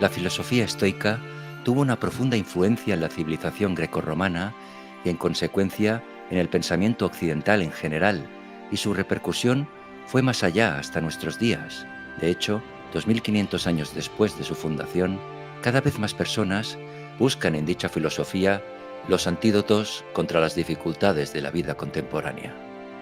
La filosofía estoica tuvo una profunda influencia en la civilización grecorromana y, en consecuencia, en el pensamiento occidental en general, y su repercusión fue más allá hasta nuestros días. De hecho, 2500 años después de su fundación, cada vez más personas buscan en dicha filosofía los antídotos contra las dificultades de la vida contemporánea.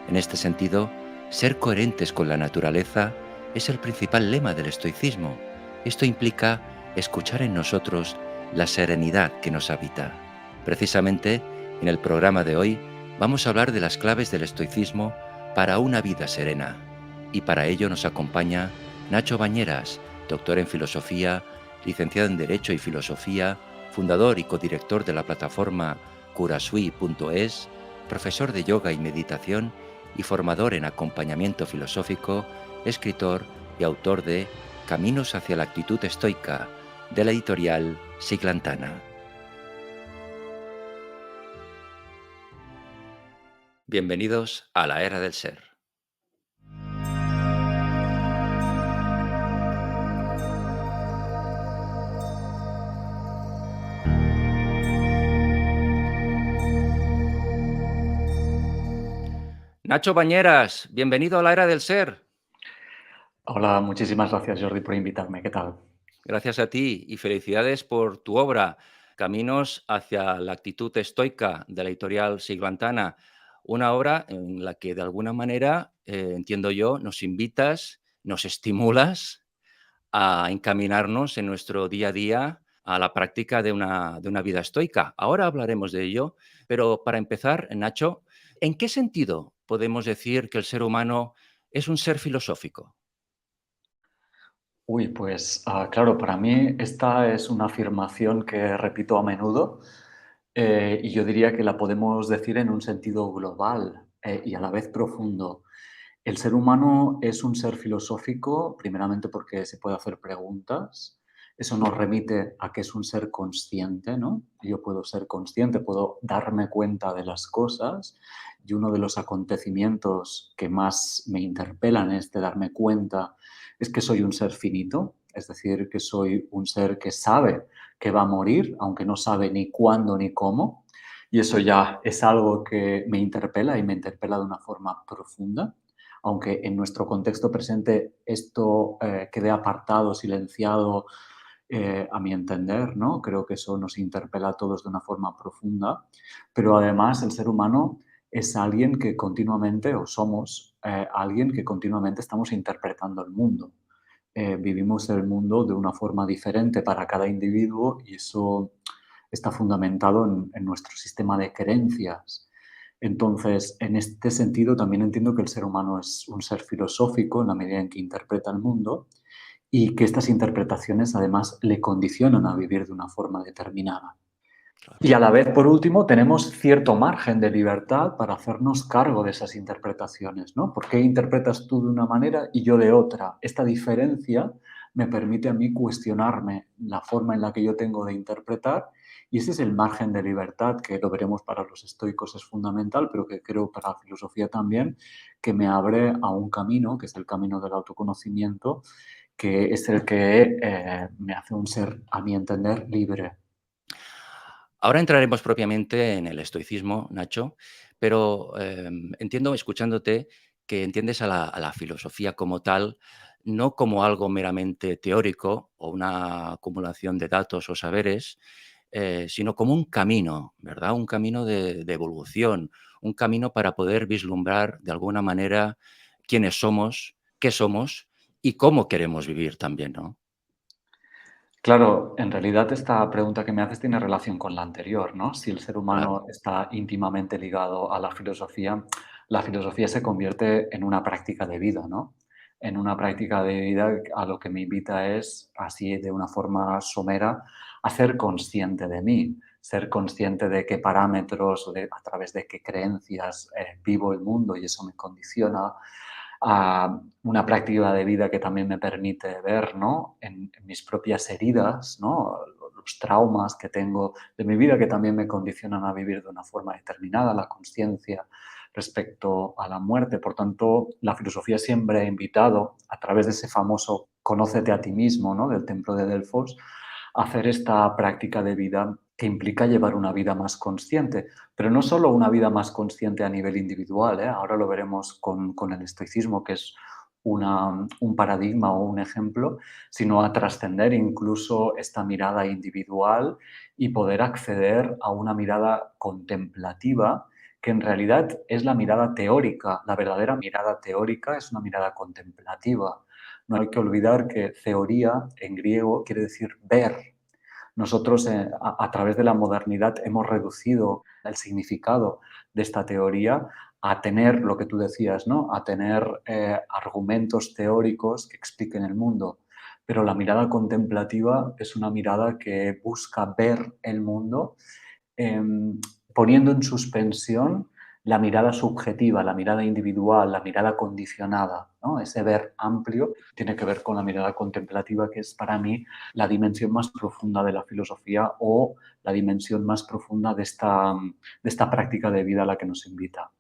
En este sentido, ser coherentes con la naturaleza es el principal lema del estoicismo. Esto implica escuchar en nosotros la serenidad que nos habita. Precisamente, en el programa de hoy vamos a hablar de las claves del estoicismo para una vida serena. Y para ello nos acompaña Nacho Bañeras, doctor en filosofía, licenciado en Derecho y Filosofía, fundador y codirector de la plataforma curasui.es, profesor de yoga y meditación y formador en acompañamiento filosófico, escritor y autor de Caminos hacia la actitud estoica, de la editorial Siglantana. Bienvenidos a la Era del Ser. Nacho Bañeras, bienvenido a la Era del Ser. Hola, muchísimas gracias, Jordi, por invitarme. ¿Qué tal? Gracias a ti y felicidades por tu obra, Caminos hacia la actitud estoica, de la editorial Siglantana. Una obra en la que de alguna manera, entiendo yo, nos invitas, nos estimulas a encaminarnos en nuestro día a día a la práctica de una vida estoica. Ahora hablaremos de ello, pero para empezar, Nacho, ¿en qué sentido podemos decir que el ser humano es un ser filosófico? Uy, pues claro, para mí esta es una afirmación que repito a menudo y yo diría que la podemos decir en un sentido global y a la vez profundo. El ser humano es un ser filosófico, primeramente porque se puede hacer preguntas. Eso nos remite a que es un ser consciente, ¿no? Yo puedo ser consciente, puedo darme cuenta de las cosas y uno de los acontecimientos que más me interpelan en este darme cuenta es que soy un ser finito, es decir, que soy un ser que sabe que va a morir, aunque no sabe ni cuándo ni cómo. Y eso ya es algo que me interpela y me interpela de una forma profunda, aunque en nuestro contexto presente esto quede apartado, silenciado, a mi entender, ¿no? Creo que eso nos interpela a todos de una forma profunda, pero además el ser humano es alguien que continuamente, o somos alguien que continuamente estamos interpretando el mundo. Vivimos el mundo de una forma diferente para cada individuo y eso está fundamentado en nuestro sistema de creencias. Entonces, en este sentido, también entiendo que el ser humano es un ser filosófico en la medida en que interpreta el mundo y que estas interpretaciones además le condicionan a vivir de una forma determinada. Claro. Y a la vez, por último, tenemos cierto margen de libertad para hacernos cargo de esas interpretaciones, ¿no? ¿Por qué interpretas tú de una manera y yo de otra? Esta diferencia me permite a mí cuestionarme la forma en la que yo tengo de interpretar y ese es el margen de libertad que lo veremos para los estoicos es fundamental, pero que creo para la filosofía también, que me abre a un camino, que es el camino del autoconocimiento, que es el que me hace un ser, a mi entender, libre. Ahora entraremos propiamente en el estoicismo, Nacho, pero entiendo, escuchándote, que entiendes a la filosofía como tal, no como algo meramente teórico o una acumulación de datos o saberes, sino como un camino, ¿verdad? Un camino de evolución, un camino para poder vislumbrar de alguna manera quiénes somos, qué somos y cómo queremos vivir también, ¿no? Claro, en realidad esta pregunta que me haces tiene relación con la anterior, ¿no? Si el ser Claro, humano está íntimamente ligado a la filosofía se convierte en una práctica de vida, ¿no? En una práctica de vida a lo que me invita es, así de una forma somera, a ser consciente de mí, ser consciente de qué parámetros o a través de qué creencias vivo el mundo y eso me condiciona, a una práctica de vida que también me permite ver, ¿no? En mis propias heridas, ¿no? Los traumas que tengo de mi vida que también me condicionan a vivir de una forma determinada, la conciencia respecto a la muerte. Por tanto, la filosofía siempre ha invitado, a través de ese famoso conócete a ti mismo, ¿no? Del templo de Delfos, hacer esta práctica de vida que implica llevar una vida más consciente, pero no solo una vida más consciente a nivel individual, ¿eh? Ahora lo veremos con el estoicismo, que es un paradigma o un ejemplo, sino a trascender incluso esta mirada individual y poder acceder a una mirada contemplativa, que en realidad es la mirada teórica. La verdadera mirada teórica es una mirada contemplativa. No hay que olvidar que teoría en griego quiere decir ver. Nosotros, a través de la modernidad, hemos reducido el significado de esta teoría a tener lo que tú decías, ¿no? A tener argumentos teóricos que expliquen el mundo. Pero la mirada contemplativa es una mirada que busca ver el mundo, em, poniendo en suspensión la mirada subjetiva, la mirada individual, la mirada condicionada, ¿no? Ese ver amplio tiene que ver con la mirada contemplativa, que es para mí la dimensión más profunda de la filosofía o la dimensión más profunda de esta práctica de vida a la que nos invita.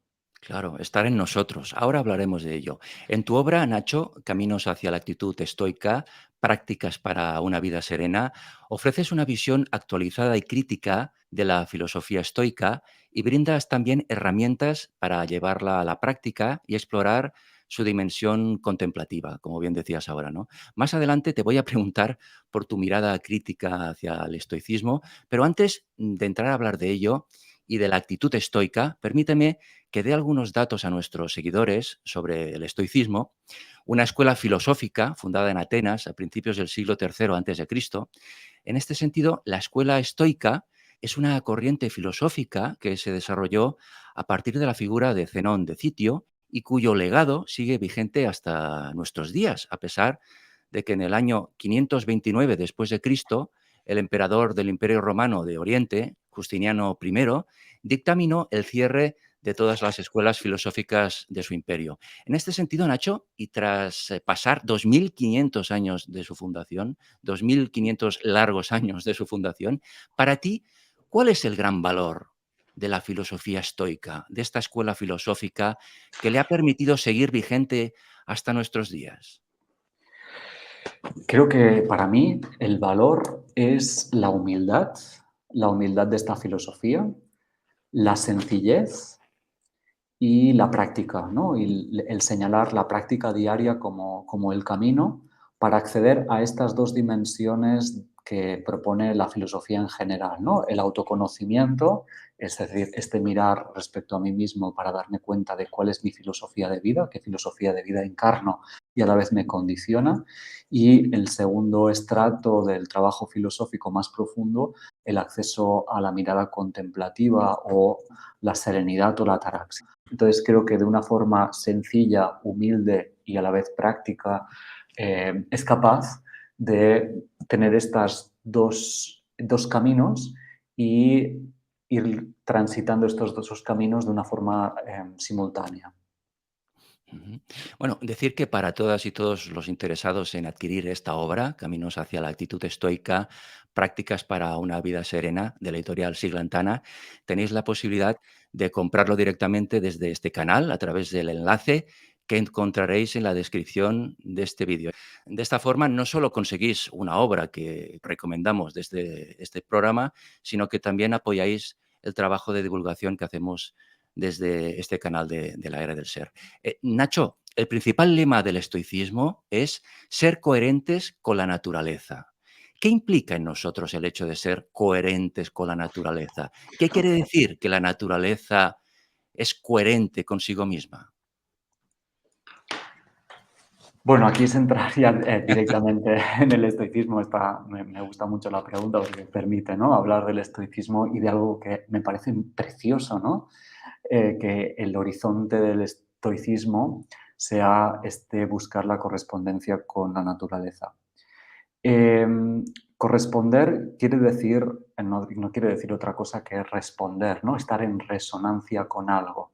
Claro, estar en nosotros. Ahora hablaremos de ello. En tu obra, Nacho, Caminos hacia la actitud estoica, prácticas para una vida serena, ofreces una visión actualizada y crítica de la filosofía estoica y brindas también herramientas para llevarla a la práctica y explorar su dimensión contemplativa, como bien decías ahora, ¿no? Más adelante te voy a preguntar por tu mirada crítica hacia el estoicismo, pero antes de entrar a hablar de ello y de la actitud estoica, permíteme que dé algunos datos a nuestros seguidores sobre el estoicismo, una escuela filosófica fundada en Atenas a principios del siglo III a.C. En este sentido, la escuela estoica es una corriente filosófica que se desarrolló a partir de la figura de Zenón de Citio y cuyo legado sigue vigente hasta nuestros días, a pesar de que en el año 529 después de Cristo, el emperador del Imperio Romano de Oriente, Justiniano I, dictaminó el cierre de todas las escuelas filosóficas de su imperio. En este sentido, Nacho, y tras pasar 2.500 años de su fundación, 2.500 largos años de su fundación, para ti, ¿cuál es el gran valor de la filosofía estoica, de esta escuela filosófica que le ha permitido seguir vigente hasta nuestros días? Creo que para mí el valor es la humildad de esta filosofía, la sencillez y la práctica, ¿no? Y el señalar la práctica diaria como el camino para acceder a estas dos dimensiones que propone la filosofía en general, ¿no? El autoconocimiento, es decir, este mirar respecto a mí mismo para darme cuenta de cuál es mi filosofía de vida, qué filosofía de vida encarno y a la vez me condiciona. Y el segundo estrato del trabajo filosófico más profundo, el acceso a la mirada contemplativa o la serenidad o la ataraxia. Entonces creo que de una forma sencilla, humilde y a la vez práctica, es capaz de tener estas dos caminos y ir transitando estos dos caminos de una forma simultánea. Ujú. Bueno, decir que para todas y todos los interesados en adquirir esta obra, Caminos hacia la actitud estoica, prácticas para una vida serena, de la editorial Siglantana, tenéis la posibilidad de comprarlo directamente desde este canal a través del enlace que encontraréis en la descripción de este vídeo. De esta forma, no solo conseguís una obra que recomendamos desde este programa, sino que también apoyáis el trabajo de divulgación que hacemos desde este canal de la Era del Ser. Nacho, el principal lema del estoicismo es ser coherentes con la naturaleza. ¿Qué implica en nosotros el hecho de ser coherentes con la naturaleza? ¿Qué quiere decir que la naturaleza es coherente consigo misma? Bueno, aquí se entraría directamente en el estoicismo. Me gusta mucho la pregunta porque permite, ¿no?, hablar del estoicismo y de algo que me parece precioso, ¿no? Que el horizonte del estoicismo sea este buscar la correspondencia con la naturaleza. Corresponder quiere decir, no quiere decir otra cosa que responder, ¿no? Estar en resonancia con algo.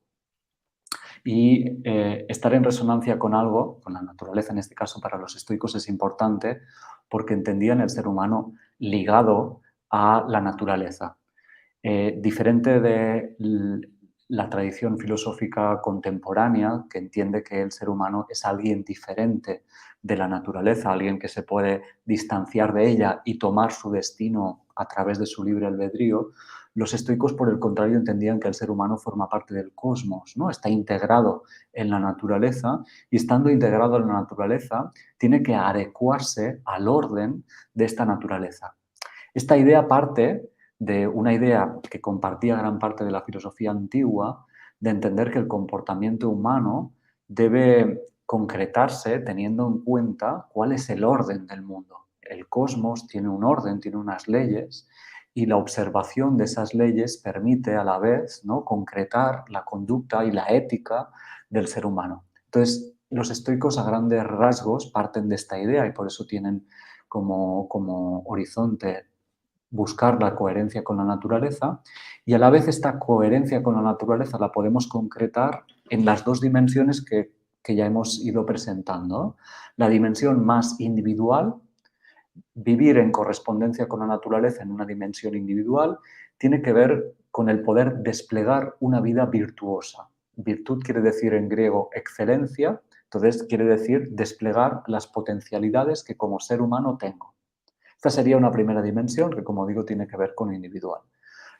Y estar en resonancia con algo, con la naturaleza en este caso para los estoicos es importante porque entendían el ser humano ligado a la naturaleza. Diferente de la tradición filosófica contemporánea, que entiende que el ser humano es alguien diferente de la naturaleza, alguien que se puede distanciar de ella y tomar su destino a través de su libre albedrío, los estoicos, por el contrario, entendían que el ser humano forma parte del cosmos, ¿no? Está integrado en la naturaleza y, estando integrado en la naturaleza, tiene que adecuarse al orden de esta naturaleza. Esta idea parte de una idea que compartía gran parte de la filosofía antigua, de entender que el comportamiento humano debe concretarse teniendo en cuenta cuál es el orden del mundo. El cosmos tiene un orden, tiene unas leyes, y la observación de esas leyes permite a la vez, ¿no?, concretar la conducta y la ética del ser humano. Entonces, los estoicos, a grandes rasgos, parten de esta idea y por eso tienen como horizonte buscar la coherencia con la naturaleza, y a la vez esta coherencia con la naturaleza la podemos concretar en las dos dimensiones que ya hemos ido presentando. La dimensión más individual, vivir en correspondencia con la naturaleza en una dimensión individual, tiene que ver con el poder desplegar una vida virtuosa. Virtud quiere decir en griego excelencia, entonces quiere decir desplegar las potencialidades que como ser humano tengo. Esta sería una primera dimensión que, como digo, tiene que ver con lo individual.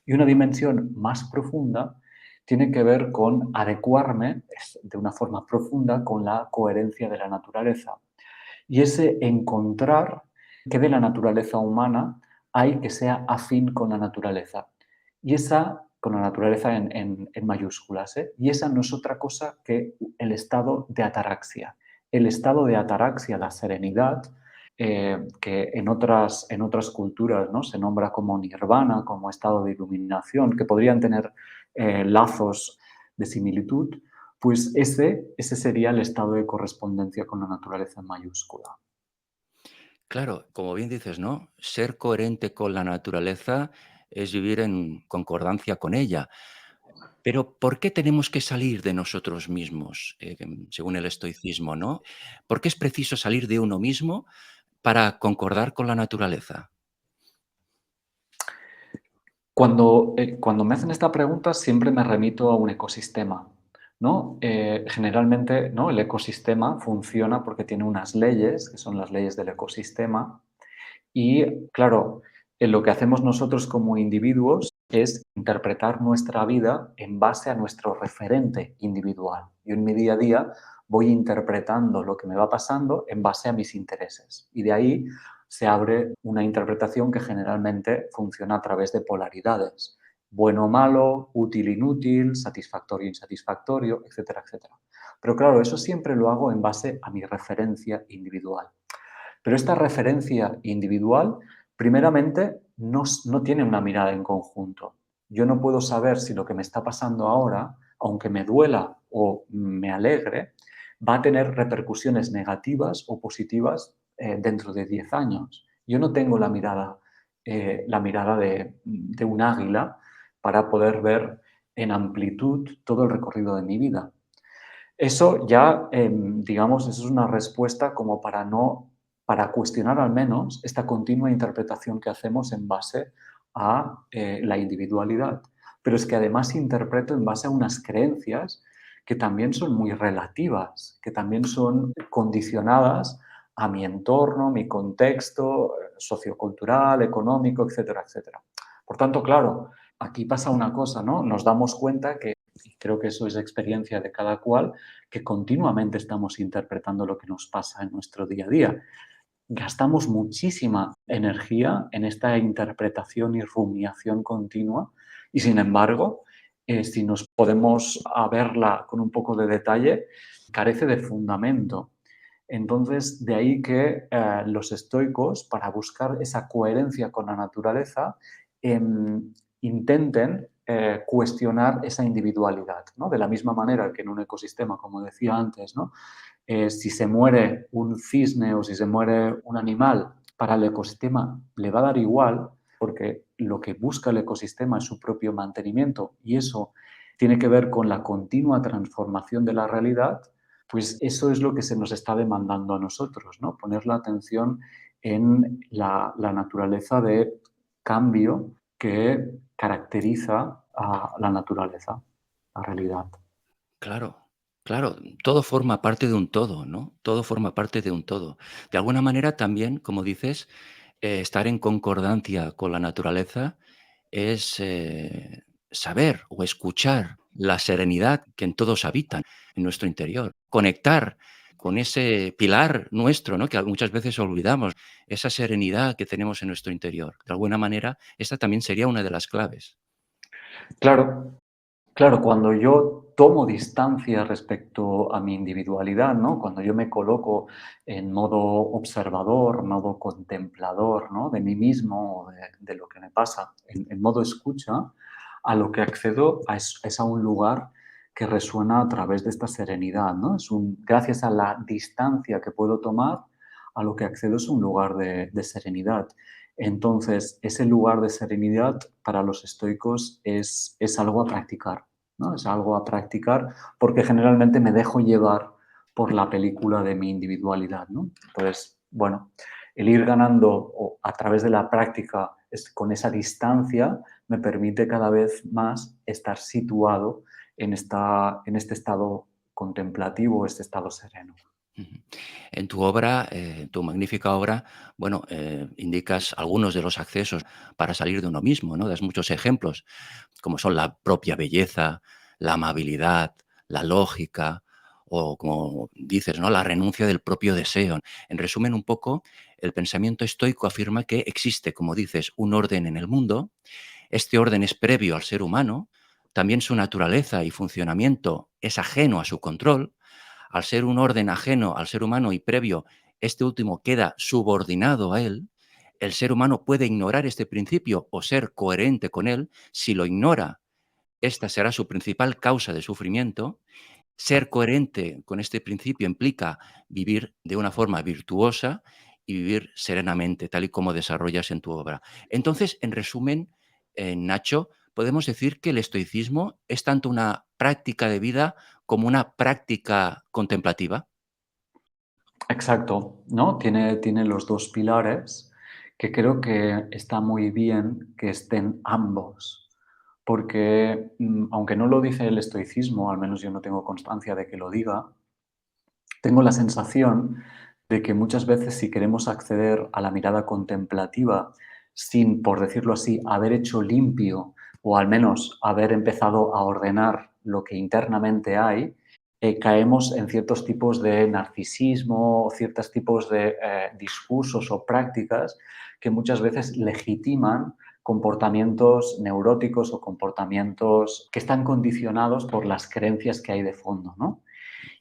Y una dimensión más profunda tiene que ver con adecuarme de una forma profunda con la coherencia de la naturaleza. Y ese encontrar que de la naturaleza humana hay que sea afín con la naturaleza. Y esa, con la naturaleza en mayúsculas, ¿eh? Y esa no es otra cosa que el estado de ataraxia. El estado de ataraxia, la serenidad, que en otras culturas, ¿no?, se nombra como nirvana, como estado de iluminación, que podrían tener lazos de similitud, pues ese sería el estado de correspondencia con la naturaleza en mayúscula. Claro, como bien dices, ¿no? Ser coherente con la naturaleza es vivir en concordancia con ella. Pero, ¿por qué tenemos que salir de nosotros mismos, según el estoicismo, ¿no? ¿Por qué es preciso salir de uno mismo para concordar con la naturaleza? Cuando me hacen esta pregunta siempre me remito a un ecosistema, ¿no? Generalmente, ¿no?, el ecosistema funciona porque tiene unas leyes, que son las leyes del ecosistema, y claro, lo que hacemos nosotros como individuos es interpretar nuestra vida en base a nuestro referente individual. Yo en mi día a día voy interpretando lo que me va pasando en base a mis intereses. Y de ahí se abre una interpretación que generalmente funciona a través de polaridades. Bueno o malo, útil inútil, satisfactorio insatisfactorio, etcétera, etcétera. Pero claro, eso siempre lo hago en base a mi referencia individual. Pero esta referencia individual, primeramente, no tiene una mirada en conjunto. Yo no puedo saber si lo que me está pasando ahora, aunque me duela o me alegre, va a tener repercusiones negativas o positivas dentro de 10 años. Yo no tengo la mirada de un águila para poder ver en amplitud todo el recorrido de mi vida. Eso ya, digamos, eso es una respuesta como para cuestionar al menos esta continua interpretación que hacemos en base a la individualidad. Pero es que además interpreto en base a unas creencias que también son muy relativas, que también son condicionadas a mi entorno, mi contexto sociocultural, económico, etcétera, etcétera. Por tanto, claro, aquí pasa una cosa, ¿no? Nos damos cuenta que, y creo que eso es experiencia de cada cual, que continuamente estamos interpretando lo que nos pasa en nuestro día a día. Gastamos muchísima energía en esta interpretación y rumiación continua y, sin embargo, si nos podemos a verla con un poco de detalle, carece de fundamento. Entonces, de ahí que los estoicos, para buscar esa coherencia con la naturaleza, intenten cuestionar esa individualidad, ¿no? De la misma manera que en un ecosistema, como decía antes, ¿no?, si se muere un cisne o si se muere un animal, para el ecosistema le va a dar igual, porque lo que busca el ecosistema es su propio mantenimiento y eso tiene que ver con la continua transformación de la realidad. Pues eso es lo que se nos está demandando a nosotros, ¿no? Poner la atención en la naturaleza de cambio que caracteriza a la naturaleza. la realidad. Claro, claro, todo forma parte de un todo, ¿no? Todo forma parte de un todo. De alguna manera también, como dices, estar en concordancia con la naturaleza es saber o escuchar la serenidad que en todos habitan, en nuestro interior. Conectar con ese pilar nuestro, ¿no? Que muchas veces olvidamos, esa serenidad que tenemos en nuestro interior. De alguna manera, esta también sería una de las claves. Claro, claro, cuando yo tomo distancia respecto a mi individualidad, ¿no? Cuando yo me coloco en modo observador, modo contemplador, ¿no? De mí mismo o de lo que me pasa, en modo escucha, a lo que accedo es a un lugar que resuena a través de esta serenidad, ¿no? Gracias a la distancia que puedo tomar, a lo que accedo es un lugar de serenidad. Entonces, ese lugar de serenidad para los estoicos es algo a practicar, ¿no? Es algo a practicar porque generalmente me dejo llevar por la película de mi individualidad, ¿no? Entonces, bueno, el ir ganando a través de la práctica con esa distancia me permite cada vez más estar situado en este estado contemplativo, este estado sereno. Ujú. En tu obra, tu magnífica obra, bueno, indicas algunos de los accesos para salir de uno mismo, ¿no? Das muchos ejemplos, como son la propia belleza, la amabilidad, la lógica, o como dices, ¿no? La renuncia del propio deseo. En resumen, un poco, el pensamiento estoico afirma que existe, como dices, un orden en el mundo. Este orden es previo al ser humano, también su naturaleza y funcionamiento es ajeno a su control. Al ser un orden ajeno al ser humano y previo, este último queda subordinado a él. El ser humano puede ignorar este principio o ser coherente con él. Si lo ignora, esta será su principal causa de sufrimiento. Ser coherente con este principio implica vivir de una forma virtuosa y vivir serenamente, tal y como desarrollas en tu obra. Entonces, en resumen, Nacho, podemos decir que el estoicismo es tanto una práctica de vida como una práctica contemplativa. Exacto, ¿no? Tiene los 2 pilares que creo que está muy bien que estén ambos, porque, aunque no lo dice el estoicismo, al menos yo no tengo constancia de que lo diga, tengo la sensación de que muchas veces si queremos acceder a la mirada contemplativa sin, por decirlo así, haber hecho limpio o al menos haber empezado a ordenar lo que internamente hay, caemos en ciertos tipos de narcisismo o ciertos tipos de discursos o prácticas que muchas veces legitiman comportamientos neuróticos o comportamientos que están condicionados por las creencias que hay de fondo, ¿no?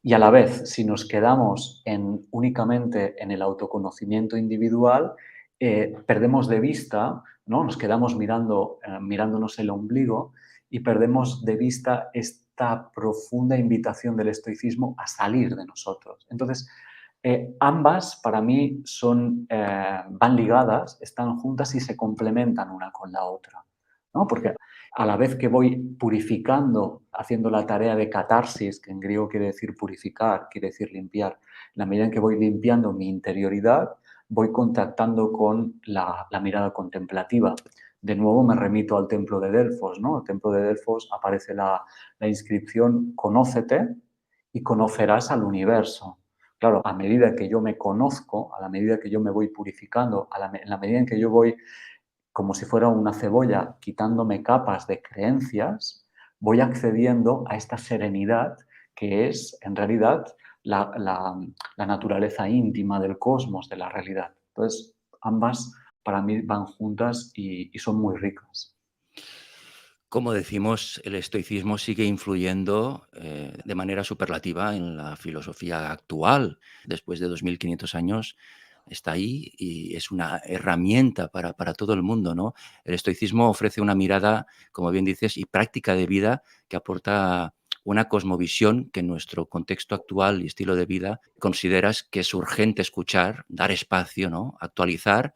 Y a la vez, si nos quedamos únicamente en el autoconocimiento individual, perdemos de vista, ¿no? Nos quedamos mirándonos el ombligo y perdemos de vista esta profunda invitación del estoicismo a salir de nosotros. Entonces, ambas para mí van ligadas, están juntas y se complementan una con la otra, ¿no? Porque a la vez que voy purificando, haciendo la tarea de catarsis, que en griego quiere decir purificar, quiere decir limpiar, en la medida en que voy limpiando mi interioridad, voy contactando con la mirada contemplativa. De nuevo me remito al templo de Delfos, ¿no? El templo de Delfos aparece la inscripción conócete y conocerás al universo. Claro, a medida que yo me conozco, a la medida que yo me voy purificando, en la medida en que yo voy como si fuera una cebolla, quitándome capas de creencias, voy accediendo a esta serenidad que es, en realidad, la naturaleza íntima del cosmos, de la realidad. Entonces, ambas para mí van juntas y son muy ricas. Como decimos, el estoicismo sigue influyendo de manera superlativa en la filosofía actual. Después de 2500 años está ahí y es una herramienta para todo el mundo, ¿no? El estoicismo ofrece una mirada, como bien dices, y práctica de vida que aporta una cosmovisión que en nuestro contexto actual y estilo de vida consideras que es urgente escuchar, dar espacio, ¿no? Actualizar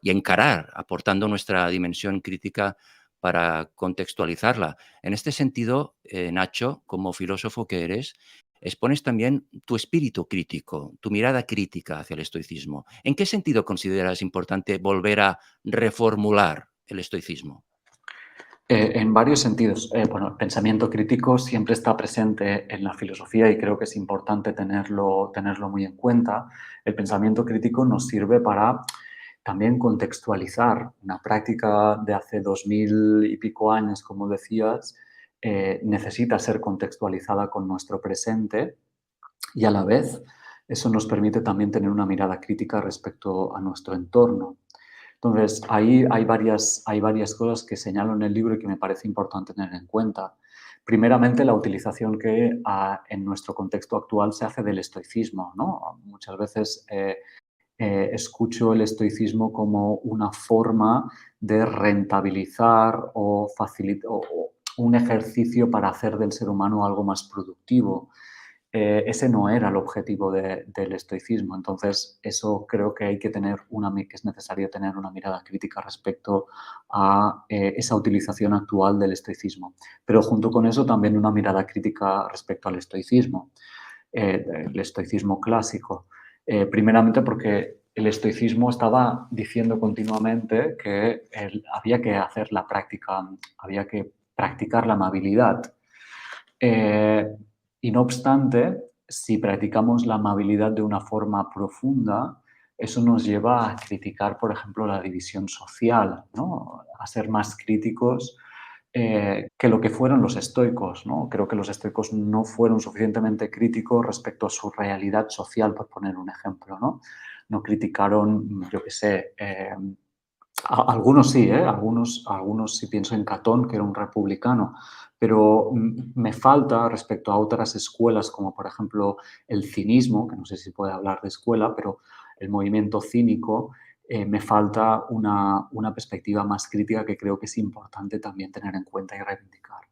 y encarar, aportando nuestra dimensión crítica para contextualizarla. En este sentido, Nacho, como filósofo que eres, expones también tu espíritu crítico, tu mirada crítica hacia el estoicismo. ¿En qué sentido consideras importante volver a reformular el estoicismo? En varios sentidos. Bueno, el pensamiento crítico siempre está presente en la filosofía y creo que es importante tenerlo muy en cuenta. El pensamiento crítico nos sirve para también contextualizar una práctica de hace 2000 y pico años, como decías, necesita ser contextualizada con nuestro presente y a la vez eso nos permite también tener una mirada crítica respecto a nuestro entorno. Entonces, ahí hay varias cosas que señalo en el libro y que me parece importante tener en cuenta. Primeramente, la utilización que en nuestro contexto actual se hace del estoicismo, ¿no? Muchas veces escucho el estoicismo como una forma de rentabilizar o facilitar o un ejercicio para hacer del ser humano algo más productivo. Ese no era el objetivo del estoicismo. Entonces, eso creo que que es necesario tener una mirada crítica respecto a esa utilización actual del estoicismo. Pero junto con eso también una mirada crítica respecto al estoicismo, el estoicismo clásico. Primeramente porque el estoicismo estaba diciendo continuamente que había que hacer la práctica, había que practicar la amabilidad. Eh, y no obstante, si practicamos la amabilidad de una forma profunda, eso nos lleva a criticar, por ejemplo, la división social, ¿no? A ser más críticos que lo que fueron los estoicos, ¿no? Creo que los estoicos no fueron suficientemente críticos respecto a su realidad social, por poner un ejemplo, ¿no? No criticaron, yo qué sé, algunos sí, ¿eh? Algunos sí pienso en Catón, que era un republicano, pero me falta respecto a otras escuelas, como por ejemplo el cinismo, que no sé si puede hablar de escuela, pero el movimiento cínico, me falta una perspectiva más crítica que creo que es importante también tener en cuenta y reivindicar.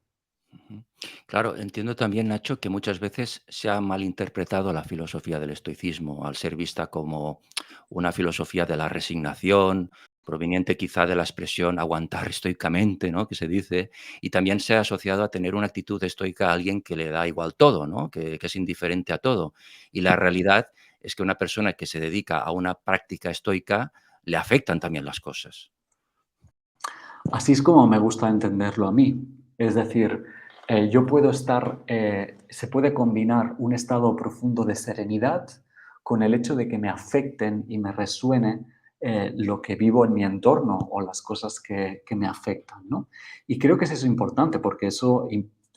Ujú. Claro, entiendo también, Nacho, que muchas veces se ha malinterpretado la filosofía del estoicismo al ser vista como una filosofía de la resignación, proveniente quizá de la expresión aguantar estoicamente, ¿no? Que se dice, y también se ha asociado a tener una actitud estoica a alguien que le da igual todo, ¿no? Que es indiferente a todo. Y la realidad es que una persona que se dedica a una práctica estoica le afectan también las cosas. Así es como me gusta entenderlo a mí. Es decir, se puede combinar un estado profundo de serenidad con el hecho de que me afecten y me resuene lo que vivo en mi entorno o las cosas que me afectan, ¿no? Y creo que eso es importante porque eso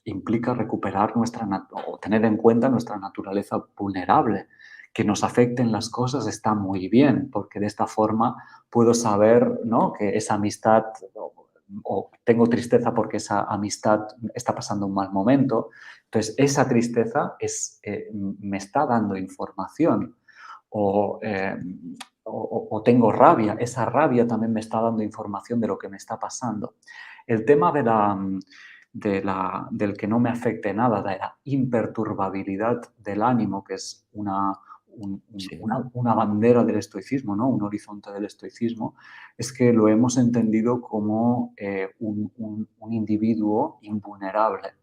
implica recuperar o tener en cuenta nuestra naturaleza vulnerable. Que nos afecten las cosas está muy bien, porque de esta forma puedo saber, ¿no?, que esa amistad o tengo tristeza porque esa amistad está pasando un mal momento. Entonces, esa tristeza me está dando información. O, eh, o tengo rabia, esa rabia también me está dando información de lo que me está pasando. El tema del que no me afecte nada, de la imperturbabilidad del ánimo, que es Sí. una bandera del estoicismo, ¿no? Un horizonte del estoicismo, es que lo hemos entendido como un individuo invulnerable.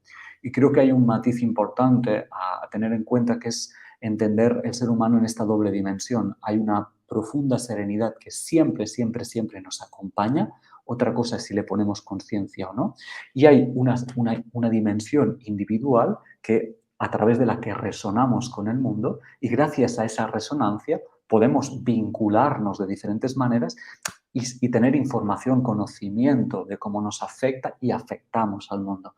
Y creo que hay un matiz importante a tener en cuenta, que es entender el ser humano en esta doble dimensión. Hay una profunda serenidad que siempre, siempre, siempre nos acompaña. Otra cosa es si le ponemos conciencia o no. Y hay una dimensión individual a través de la que resonamos con el mundo, y gracias a esa resonancia podemos vincularnos de diferentes maneras y tener información, conocimiento de cómo nos afecta y afectamos al mundo.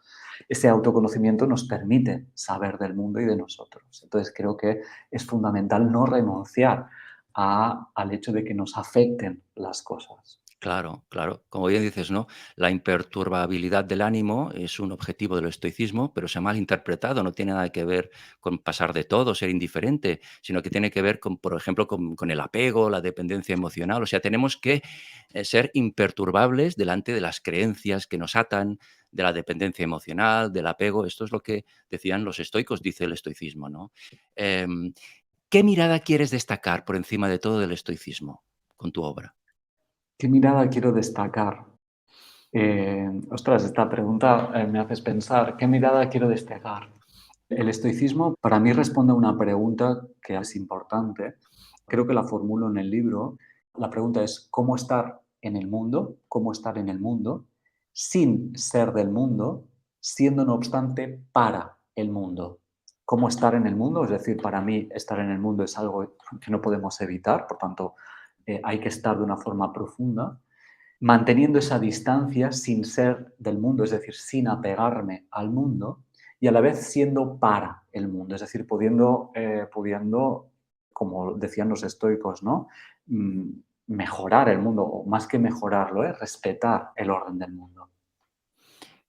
Ese autoconocimiento nos permite saber del mundo y de nosotros. Entonces creo que es fundamental no renunciar al hecho de que nos afecten las cosas. Claro, claro. Como bien dices, ¿no? La imperturbabilidad del ánimo es un objetivo del estoicismo, pero se ha malinterpretado. No tiene nada que ver con pasar de todo, ser indiferente, sino que tiene que ver con, por ejemplo, con el apego, la dependencia emocional. O sea, tenemos que ser imperturbables delante de las creencias que nos atan, de la dependencia emocional, del apego. Esto es lo que decían los estoicos, dice el estoicismo, ¿no? Em, ¿Qué mirada quieres destacar por encima de todo del estoicismo con tu obra? ¿Qué mirada quiero destacar? Ostras, esta pregunta me haces pensar, ¿qué mirada quiero destacar? El estoicismo para mí responde a una pregunta que es importante. Creo que la formulo en el libro. La pregunta es, ¿cómo estar en el mundo? ¿Cómo estar en el mundo? sin ser del mundo, siendo no obstante para el mundo. ¿Cómo estar en el mundo? Es decir, para mí estar en el mundo es algo que no podemos evitar, por tanto, hay que estar de una forma profunda, manteniendo esa distancia sin ser del mundo, es decir, sin apegarme al mundo y a la vez siendo para el mundo, es decir, pudiendo como decían los estoicos, ¿no? Mm, mejorar el mundo, o más que mejorarlo, respetar el orden del mundo.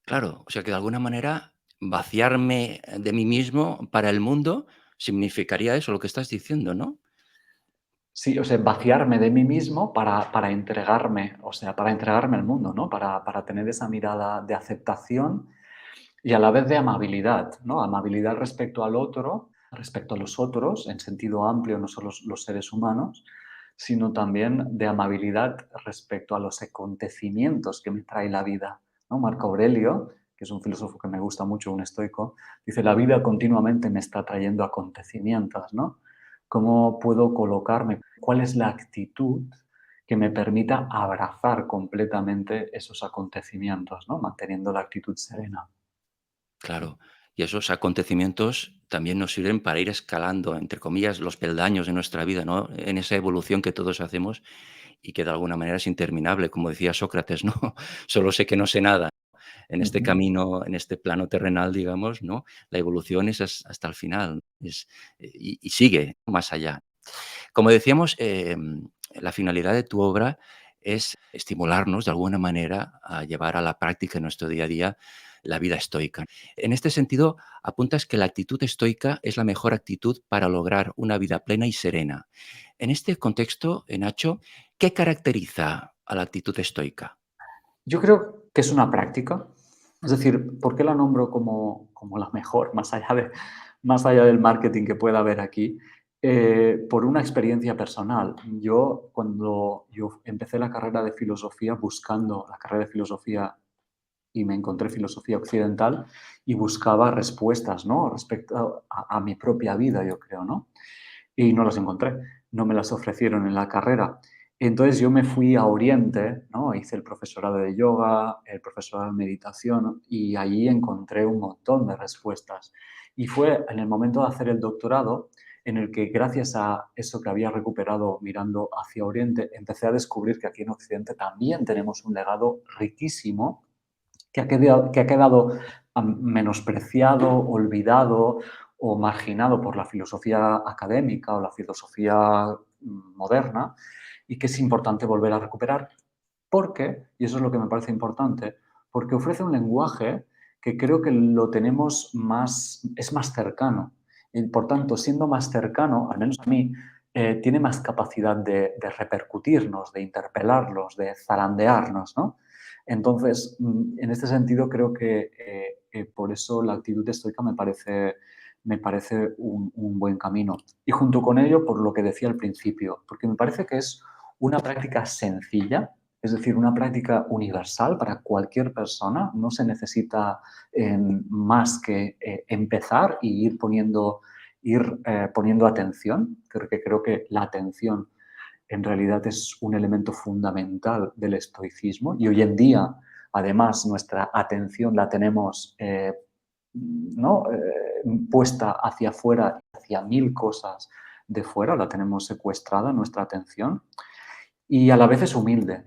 Claro, o sea que de alguna manera vaciarme de mí mismo para el mundo significaría eso, lo que estás diciendo, ¿no? Sí, o sea, vaciarme de mí mismo para entregarme, o sea, para entregarme al mundo, ¿no? Para tener esa mirada de aceptación y a la vez de amabilidad, ¿no? Amabilidad respecto al otro, respecto a los otros, en sentido amplio, no solo los seres humanos, sino también de amabilidad respecto a los acontecimientos que me trae la vida, ¿no? Marco Aurelio, que es un filósofo que me gusta mucho, un estoico, dice, la vida continuamente me está trayendo acontecimientos, ¿no? ¿Cómo puedo colocarme? ¿Cuál es la actitud que me permita abrazar completamente esos acontecimientos, ¿no? Manteniendo la actitud serena. Claro. Y esos acontecimientos también nos sirven para ir escalando, entre comillas, los peldaños de nuestra vida, ¿no? En esa evolución que todos hacemos y que de alguna manera es interminable, como decía Sócrates, ¿no? Solo sé que no sé nada. En este Ujú. camino, en este plano terrenal, digamos, ¿no? La evolución es hasta el final, y sigue más allá. Como decíamos, la finalidad de tu obra es estimularnos de alguna manera a llevar a la práctica en nuestro día a día la vida estoica. En este sentido, apuntas que la actitud estoica es la mejor actitud para lograr una vida plena y serena. En este contexto, Nacho, ¿qué caracteriza a la actitud estoica? Yo creo que es una práctica. Es decir, ¿por qué la nombro como la mejor, más allá del marketing que pueda haber aquí? Por una experiencia personal. Yo, cuando yo empecé la carrera de filosofía, buscando la carrera de filosofía y me encontré filosofía occidental y buscaba respuestas, ¿no? Respecto a mi propia vida, yo creo, ¿no? Y no las encontré, no me las ofrecieron en la carrera. Entonces yo me fui a Oriente, ¿no? Hice el profesorado de yoga, el profesorado de meditación, ¿no? Y allí encontré un montón de respuestas. Y fue en el momento de hacer el doctorado en el que gracias a eso que había recuperado mirando hacia Oriente, empecé a descubrir que aquí en Occidente también tenemos un legado riquísimo que ha quedado menospreciado, olvidado o marginado por la filosofía académica o la filosofía moderna y que es importante volver a recuperar porque, y eso es lo que me parece importante, porque ofrece un lenguaje que creo que lo tenemos más, es más cercano. Y por tanto, siendo más cercano, al menos a mí, tiene más capacidad de repercutirnos, de interpelarlos, de zarandearnos, ¿no? Entonces, en este sentido, creo que por eso la actitud estoica me parece un buen camino. Y junto con ello, por lo que decía al principio, porque me parece que es una práctica sencilla, es decir, una práctica universal para cualquier persona. No se necesita más que empezar y ir poniendo atención, porque creo que la atención en realidad es un elemento fundamental del estoicismo y hoy en día, además, nuestra atención la tenemos ¿no? Puesta hacia afuera, hacia mil cosas de fuera, la tenemos secuestrada, nuestra atención, y a la vez es humilde.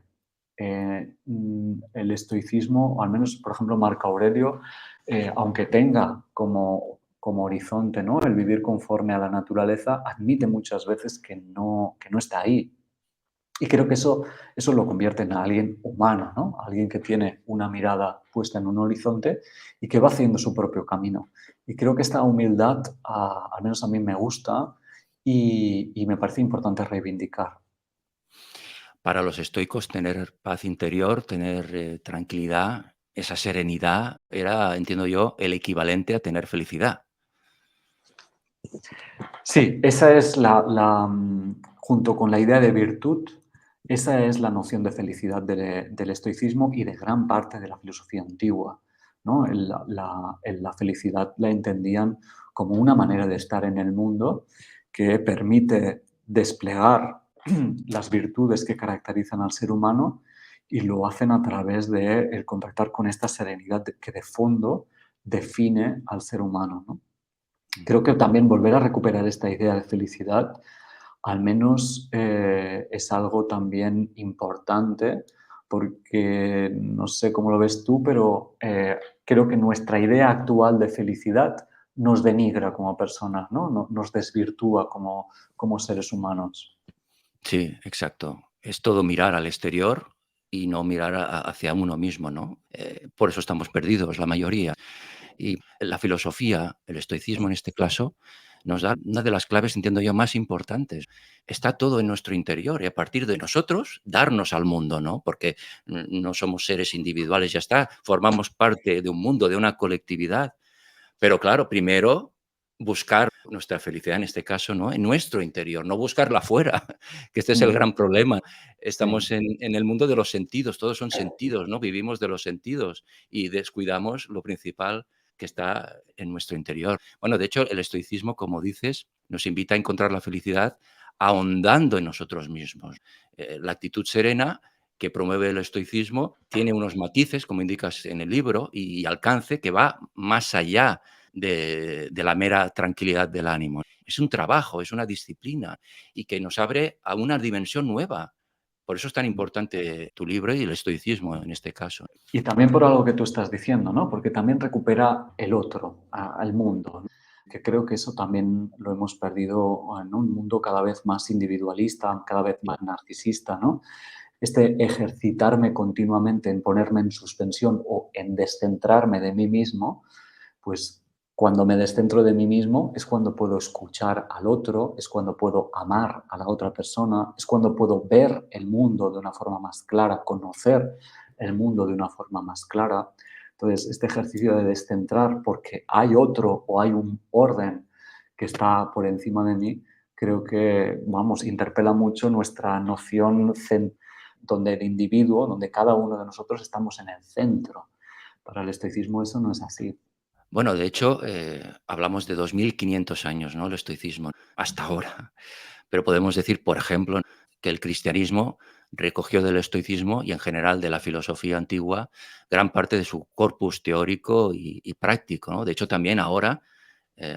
El estoicismo, o al menos, por ejemplo, Marco Aurelio, aunque tenga como horizonte, ¿no? El vivir conforme a la naturaleza, admite muchas veces que no está ahí. Y creo que eso lo convierte en alguien humano, ¿no? Alguien que tiene una mirada puesta en un horizonte y que va haciendo su propio camino. Y creo que esta humildad, al menos a mí me gusta y me parece importante reivindicar. Para los estoicos, tener paz interior, tener tranquilidad, esa serenidad, era, entiendo yo, el equivalente a tener felicidad. Sí, esa es junto con la idea de virtud, esa es la noción de felicidad del estoicismo y de gran parte de la filosofía antigua, ¿no? La felicidad la entendían como una manera de estar en el mundo que permite desplegar las virtudes que caracterizan al ser humano y lo hacen a través de el contactar con esta serenidad que de fondo define al ser humano, ¿no? Creo que también volver a recuperar esta idea de felicidad, al menos es algo también importante, porque no sé cómo lo ves tú, pero creo que nuestra idea actual de felicidad nos denigra como personas, ¿no? Nos desvirtúa como seres humanos. Sí, exacto. Es todo mirar al exterior y no mirar hacia uno mismo, ¿no? Por eso estamos perdidos, la mayoría. Y la filosofía, el estoicismo en este caso, nos da una de las claves, entiendo yo, más importantes. Está todo en nuestro interior y a partir de nosotros darnos al mundo, ¿no? Porque no somos seres individuales, ya está, formamos parte de un mundo, de una colectividad. Pero claro, primero buscar nuestra felicidad en este caso, ¿no? En nuestro interior, no buscarla afuera, que este es el Mm, gran problema. sí. Estamos en el mundo de los sentidos, todos son sentidos, ¿no? Vivimos de los sentidos y descuidamos lo principal que está en nuestro interior. Bueno, de hecho, el estoicismo, como dices, nos invita a encontrar la felicidad ahondando en nosotros mismos. La actitud serena que promueve el estoicismo tiene unos matices, como indicas en el libro, y alcance que va más allá de la mera tranquilidad del ánimo. Es un trabajo, es una disciplina y que nos abre a una dimensión nueva. Por eso es tan importante tu libro y el estoicismo en este caso. Y también por algo que tú estás diciendo, ¿no? Porque también recupera el otro, al mundo, ¿no? Que creo que eso también lo hemos perdido en un mundo cada vez más individualista, cada vez más narcisista, ¿no? Este ejercitarme continuamente en ponerme en suspensión o en descentrarme de mí mismo, pues cuando me descentro de mí mismo es cuando puedo escuchar al otro, es cuando puedo amar a la otra persona, es cuando puedo ver el mundo de una forma más clara, conocer el mundo de una forma más clara. Entonces, este ejercicio de descentrar porque hay otro o hay un orden que está por encima de mí, creo que, vamos, interpela mucho nuestra noción donde el individuo, donde cada uno de nosotros estamos en el centro. Para el estoicismo eso no es así. Bueno, de hecho, hablamos de 2500 años, ¿no? El estoicismo, hasta ahora. Pero podemos decir, por ejemplo, que el cristianismo recogió del estoicismo y en general de la filosofía antigua gran parte de su corpus teórico y práctico, ¿no? De hecho, también ahora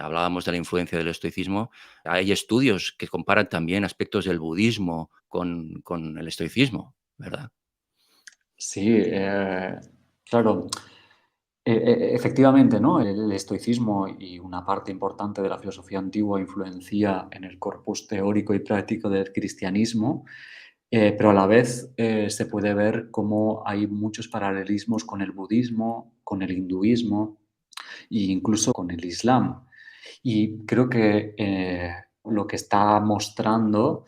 hablábamos de la influencia del estoicismo. Hay estudios que comparan también aspectos del budismo con el estoicismo, ¿verdad? Sí, claro, efectivamente, ¿no? El estoicismo y una parte importante de la filosofía antigua influencia en el corpus teórico y práctico del cristianismo, pero a la vez se puede ver cómo hay muchos paralelismos con el budismo, con el hinduismo e incluso con el islam. Y creo que lo que está mostrando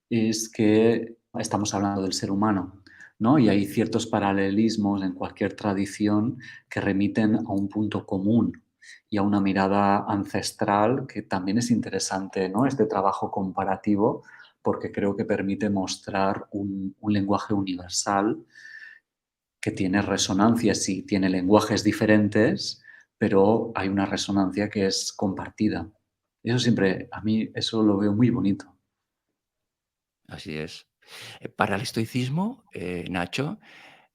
es que estamos hablando del ser humano, ¿no? Y hay ciertos paralelismos en cualquier tradición que remiten a un punto común y a una mirada ancestral que también es interesante, ¿no? Este trabajo comparativo, porque creo que permite mostrar un lenguaje universal que tiene resonancias y tiene lenguajes diferentes, pero hay una resonancia que es compartida. Eso siempre, a mí eso lo veo muy bonito. Así es. Para el estoicismo, Nacho,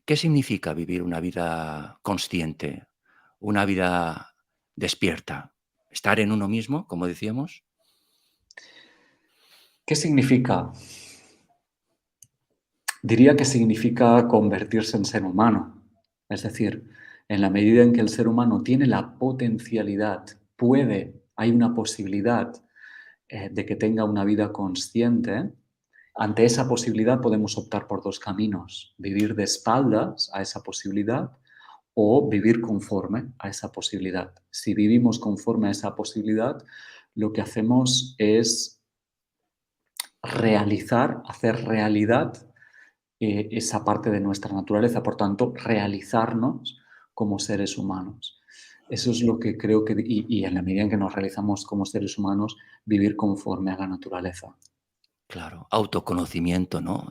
¿qué significa vivir una vida consciente, una vida despierta? ¿Estar en uno mismo, como decíamos? ¿Qué significa? Diría que significa convertirse en ser humano. Es decir, en la medida en que el ser humano tiene la potencialidad, hay una posibilidad de que tenga una vida consciente, ante esa posibilidad podemos optar por dos caminos: vivir de espaldas a esa posibilidad o vivir conforme a esa posibilidad. Si vivimos conforme a esa posibilidad, lo que hacemos es hacer realidad esa parte de nuestra naturaleza, por tanto, realizarnos como seres humanos. Eso es lo que creo que, y en la medida en que nos realizamos como seres humanos, vivir conforme a la naturaleza. Claro, autoconocimiento, ¿no?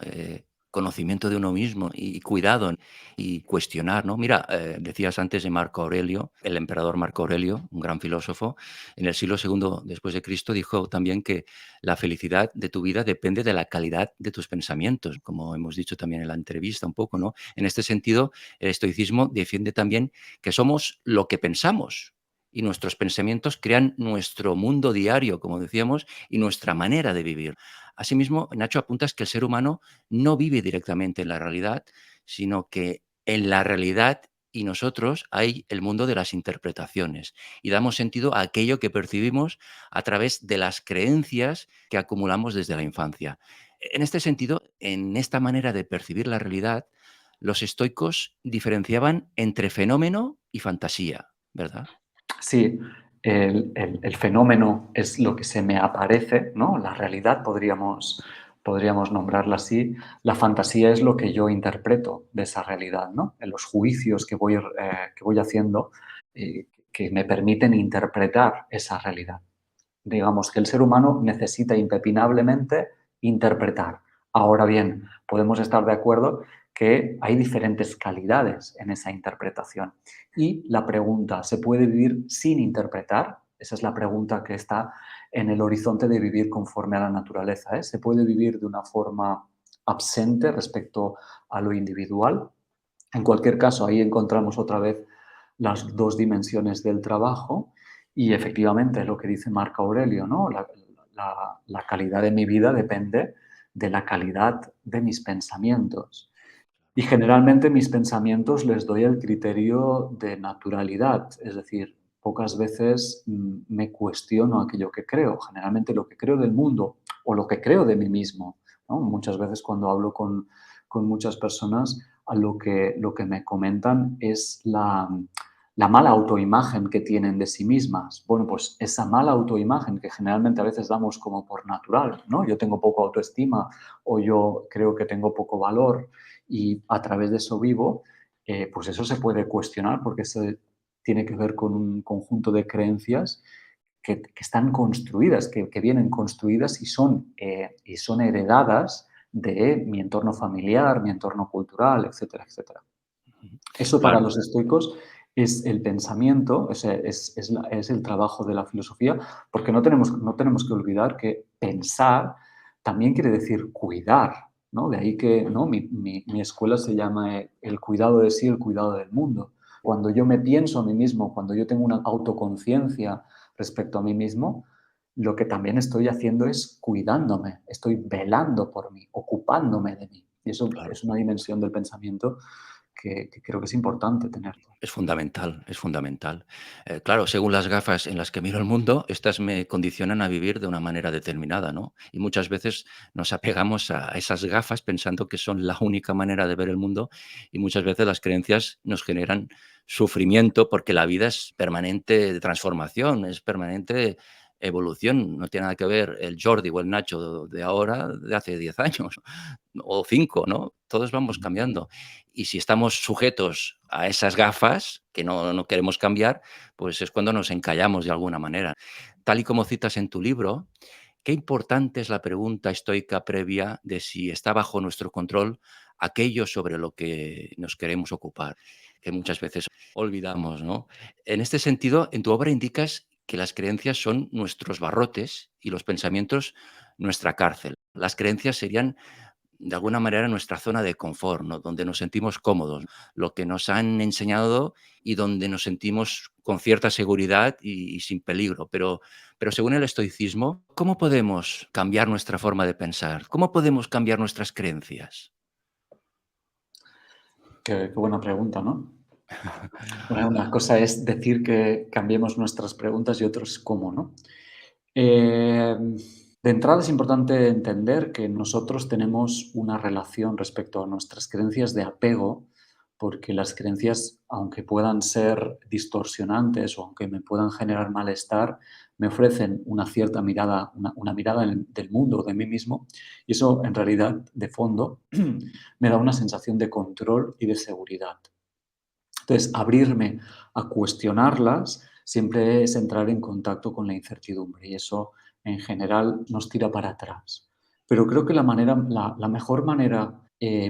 conocimiento de uno mismo y cuidado y cuestionar, ¿no? Mira, decías antes de Marco Aurelio, el emperador Marco Aurelio, un gran filósofo, en el siglo segundo después de Cristo dijo también que la felicidad de tu vida depende de la calidad de tus pensamientos, como hemos dicho también en la entrevista un poco, ¿no? En este sentido, el estoicismo defiende también que somos lo que pensamos y nuestros pensamientos crean nuestro mundo diario, como decíamos, y nuestra manera de vivir. Asimismo, Nacho, apuntas que el ser humano no vive directamente en la realidad, sino que en la realidad y nosotros hay el mundo de las interpretaciones y damos sentido a aquello que percibimos a través de las creencias que acumulamos desde la infancia. En este sentido, en esta manera de percibir la realidad, los estoicos diferenciaban entre fenómeno y fantasía, ¿verdad? Sí, el fenómeno es lo que se me aparece, ¿no? La realidad podríamos nombrarla así. La fantasía es lo que yo interpreto de esa realidad, ¿no? En los juicios que voy haciendo que me permiten interpretar esa realidad. Digamos que el ser humano necesita impepinablemente interpretar. Ahora bien, podemos estar de acuerdo que hay diferentes calidades en esa interpretación. Y la pregunta, ¿se puede vivir sin interpretar? Esa es la pregunta que está en el horizonte de vivir conforme a la naturaleza, ¿eh? ¿Se puede vivir de una forma absente respecto a lo individual? En cualquier caso, ahí encontramos otra vez las dos dimensiones del trabajo y efectivamente lo que dice Marco Aurelio, ¿no? La calidad de mi vida depende de la calidad de mis pensamientos. Y generalmente mis pensamientos les doy el criterio de naturalidad, es decir, pocas veces me cuestiono aquello que creo, generalmente lo que creo del mundo o lo que creo de mí mismo, ¿no? Muchas veces cuando hablo con muchas personas, lo que me comentan es la mala autoimagen que tienen de sí mismas. Bueno, pues esa mala autoimagen que generalmente a veces damos como por natural, ¿no? Yo tengo poco autoestima o yo creo que tengo poco valor y a través de eso vivo, pues eso se puede cuestionar porque eso tiene que ver con un conjunto de creencias que están construidas, que vienen construidas y son heredadas de mi entorno familiar, mi entorno cultural, etcétera, etcétera. Eso para Claro. los estoicos es el pensamiento, es el trabajo de la filosofía, porque no tenemos que olvidar que pensar también quiere decir cuidar, ¿no? De ahí que, ¿no? Mi escuela se llama el cuidado de sí, el cuidado del mundo. Cuando yo me pienso a mí mismo, cuando yo tengo una autoconciencia respecto a mí mismo, lo que también estoy haciendo es cuidándome, estoy velando por mí, ocupándome de mí. Y eso Claro. es una dimensión del pensamiento que creo que es importante tenerlo. Es fundamental, es fundamental. Claro, según las gafas en las que miro el mundo, estas me condicionan a vivir de una manera determinada, ¿no? Y muchas veces nos apegamos a esas gafas pensando que son la única manera de ver el mundo y muchas veces las creencias nos generan sufrimiento porque la vida es permanente transformación, es permanente evolución. No tiene nada que ver el Jordi o el Nacho de ahora de hace 10 años o 5, ¿no? Todos vamos cambiando. Y si estamos sujetos a esas gafas que no queremos cambiar, pues es cuando nos encallamos de alguna manera. Tal y como citas en tu libro, qué importante es la pregunta estoica previa de si está bajo nuestro control aquello sobre lo que nos queremos ocupar, que muchas veces olvidamos, ¿no? En este sentido, en tu obra indicas que las creencias son nuestros barrotes y los pensamientos nuestra cárcel. Las creencias serían de alguna manera nuestra zona de confort, ¿no? Donde nos sentimos cómodos, lo que nos han enseñado y donde nos sentimos con cierta seguridad y sin peligro. Pero según el estoicismo, ¿cómo podemos cambiar nuestra forma de pensar? ¿Cómo podemos cambiar nuestras creencias? Qué buena pregunta, ¿no? Una cosa es decir que cambiemos nuestras preguntas y otro es cómo, ¿no? Eh, de entrada es importante entender que nosotros tenemos una relación respecto a nuestras creencias de apego, porque las creencias, aunque puedan ser distorsionantes o aunque me puedan generar malestar, me ofrecen una cierta mirada, una mirada del mundo, de mí mismo, y eso en realidad, de fondo, me da una sensación de control y de seguridad. Entonces, abrirme a cuestionarlas siempre es entrar en contacto con la incertidumbre y eso en general nos tira para atrás. Pero creo que la mejor manera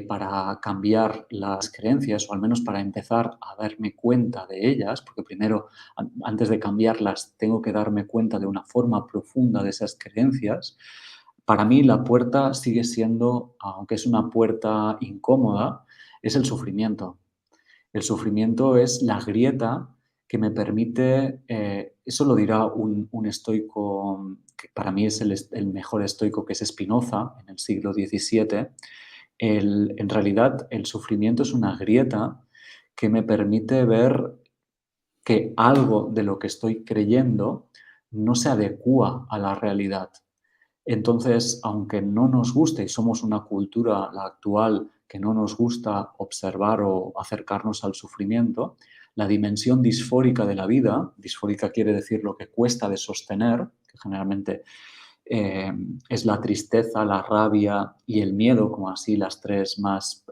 para cambiar las creencias, o al menos para empezar a darme cuenta de ellas, porque primero, antes de cambiarlas, tengo que darme cuenta de una forma profunda de esas creencias. Para mí la puerta sigue siendo, aunque es una puerta incómoda, es el sufrimiento. El sufrimiento es la grieta que me permite, eso lo dirá un estoico que para mí es el mejor estoico, que es Spinoza, en el siglo XVII. En realidad, el sufrimiento es una grieta que me permite ver que algo de lo que estoy creyendo no se adecúa a la realidad. Entonces, aunque no nos guste, y somos una cultura, la actual, que no nos gusta observar o acercarnos al sufrimiento, la dimensión disfórica de la vida, disfórica quiere decir lo que cuesta de sostener, que generalmente eh, es la tristeza, la rabia y el miedo, como así las tres más,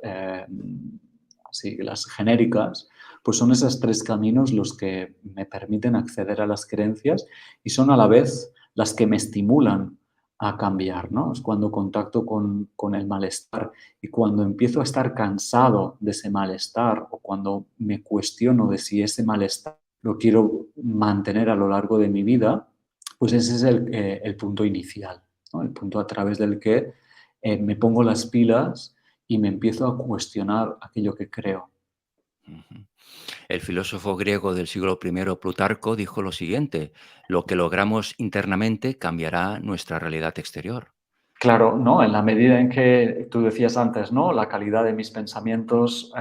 así, las genéricas, pues son esos tres caminos los que me permiten acceder a las creencias y son a la vez las que me estimulan a cambiar, ¿no? Es cuando contacto con el malestar y cuando empiezo a estar cansado de ese malestar o cuando me cuestiono de si ese malestar lo quiero mantener a lo largo de mi vida, pues ese es el punto inicial, ¿no? El punto a través del que me pongo las pilas y me empiezo a cuestionar aquello que creo. Ujú. El filósofo griego del siglo I, Plutarco, dijo lo siguiente: lo que logramos internamente cambiará nuestra realidad exterior. Claro, ¿no? En la medida en que tú decías antes, ¿no? La calidad de mis pensamientos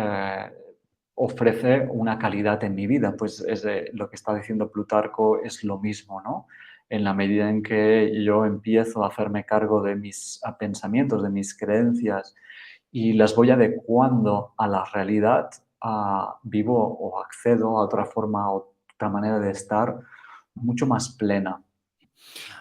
ofrece una calidad en mi vida. Pues lo que está diciendo Plutarco es lo mismo, ¿no? En la medida en que yo empiezo a hacerme cargo de mis pensamientos, de mis creencias y las voy adecuando a la realidad, vivo o accedo a otra forma, otra manera de estar mucho más plena.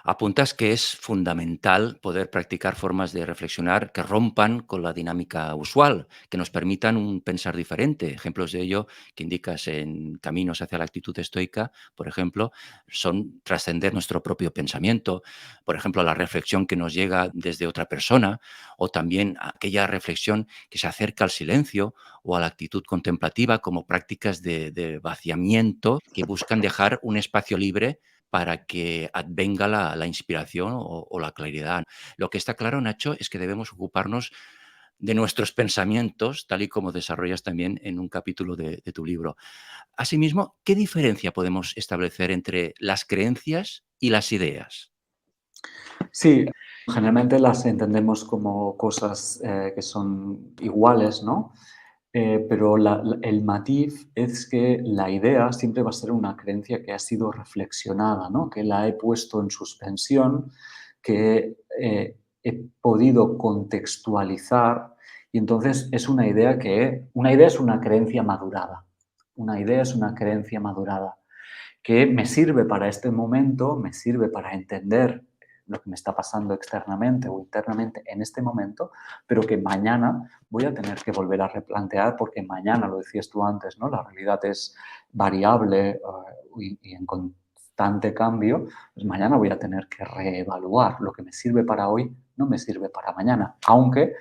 Apuntas que es fundamental poder practicar formas de reflexionar que rompan con la dinámica usual, que nos permitan un pensar diferente. Ejemplos de ello que indicas en Caminos hacia la actitud estoica, por ejemplo, son trascender nuestro propio pensamiento, por ejemplo, la reflexión que nos llega desde otra persona, o también aquella reflexión que se acerca al silencio o a la actitud contemplativa como prácticas de vaciamiento que buscan dejar un espacio libre para que advenga la inspiración o la claridad. Lo que está claro, Nacho, es que debemos ocuparnos de nuestros pensamientos, tal y como desarrollas también en un capítulo de tu libro. Asimismo, ¿qué diferencia podemos establecer entre las creencias y las ideas? Sí, generalmente las entendemos como cosas que son iguales, ¿no? Pero el matiz es que la idea siempre va a ser una creencia que ha sido reflexionada, ¿no? Que la he puesto en suspensión, que he podido contextualizar y entonces es una idea una idea es una creencia madurada. Una idea es una creencia madurada que me sirve para este momento, me sirve para entender lo que me está pasando externamente o internamente en este momento, pero que mañana voy a tener que volver a replantear porque mañana, lo decías tú antes, ¿no? La realidad es variable y en constante cambio, pues mañana voy a tener que reevaluar. Lo que me sirve para hoy no me sirve para mañana, aunque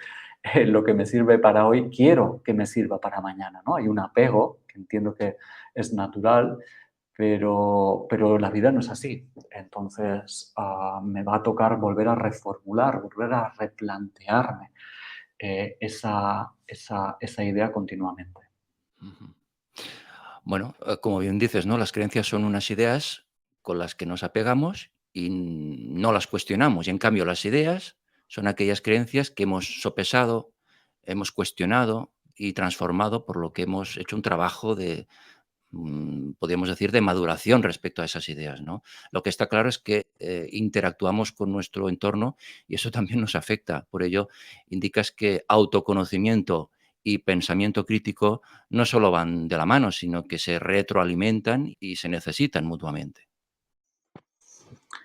lo que me sirve para hoy quiero que me sirva para mañana, ¿no? Hay un apego que entiendo que es natural, pero la vida no es así. Entonces, me va a tocar volver a reformular, volver a replantearme esa idea continuamente. Ujú. Bueno, como bien dices, ¿no? Las creencias son unas ideas con las que nos apegamos y no las cuestionamos. Y en cambio, las ideas son aquellas creencias que hemos sopesado, hemos cuestionado y transformado, por lo que hemos hecho un trabajo de, podríamos decir, de maduración respecto a esas ideas, ¿no? Lo que está claro es que interactuamos con nuestro entorno y eso también nos afecta. Por ello, indicas que autoconocimiento y pensamiento crítico no solo van de la mano, sino que se retroalimentan y se necesitan mutuamente.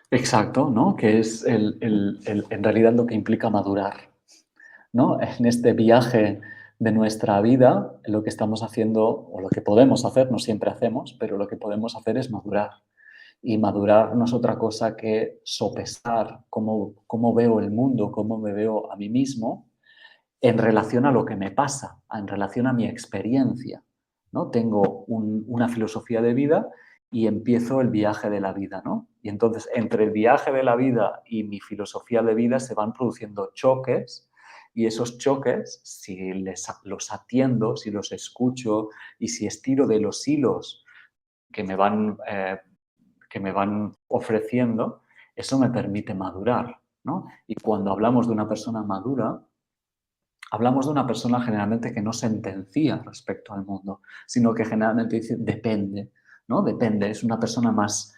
Exacto, ¿no? Que es en realidad lo que implica madurar, ¿no? En este viaje de nuestra vida, lo que estamos haciendo, o lo que podemos hacer, no siempre hacemos, pero lo que podemos hacer es madurar. Y madurar no es otra cosa que sopesar cómo veo el mundo, cómo me veo a mí mismo en relación a lo que me pasa, en relación a mi experiencia, ¿no? Tengo una filosofía de vida y empiezo el viaje de la vida, ¿no? Y entonces, entre el viaje de la vida y mi filosofía de vida se van produciendo choques y esos choques, si los atiendo, si los escucho y si estiro de los hilos que me van, eh, que me van ofreciendo, eso me permite madurar, ¿no? Y cuando hablamos de una persona madura, hablamos de una persona generalmente que no sentencia respecto al mundo, sino que generalmente dice depende, ¿no? Depende, es una persona más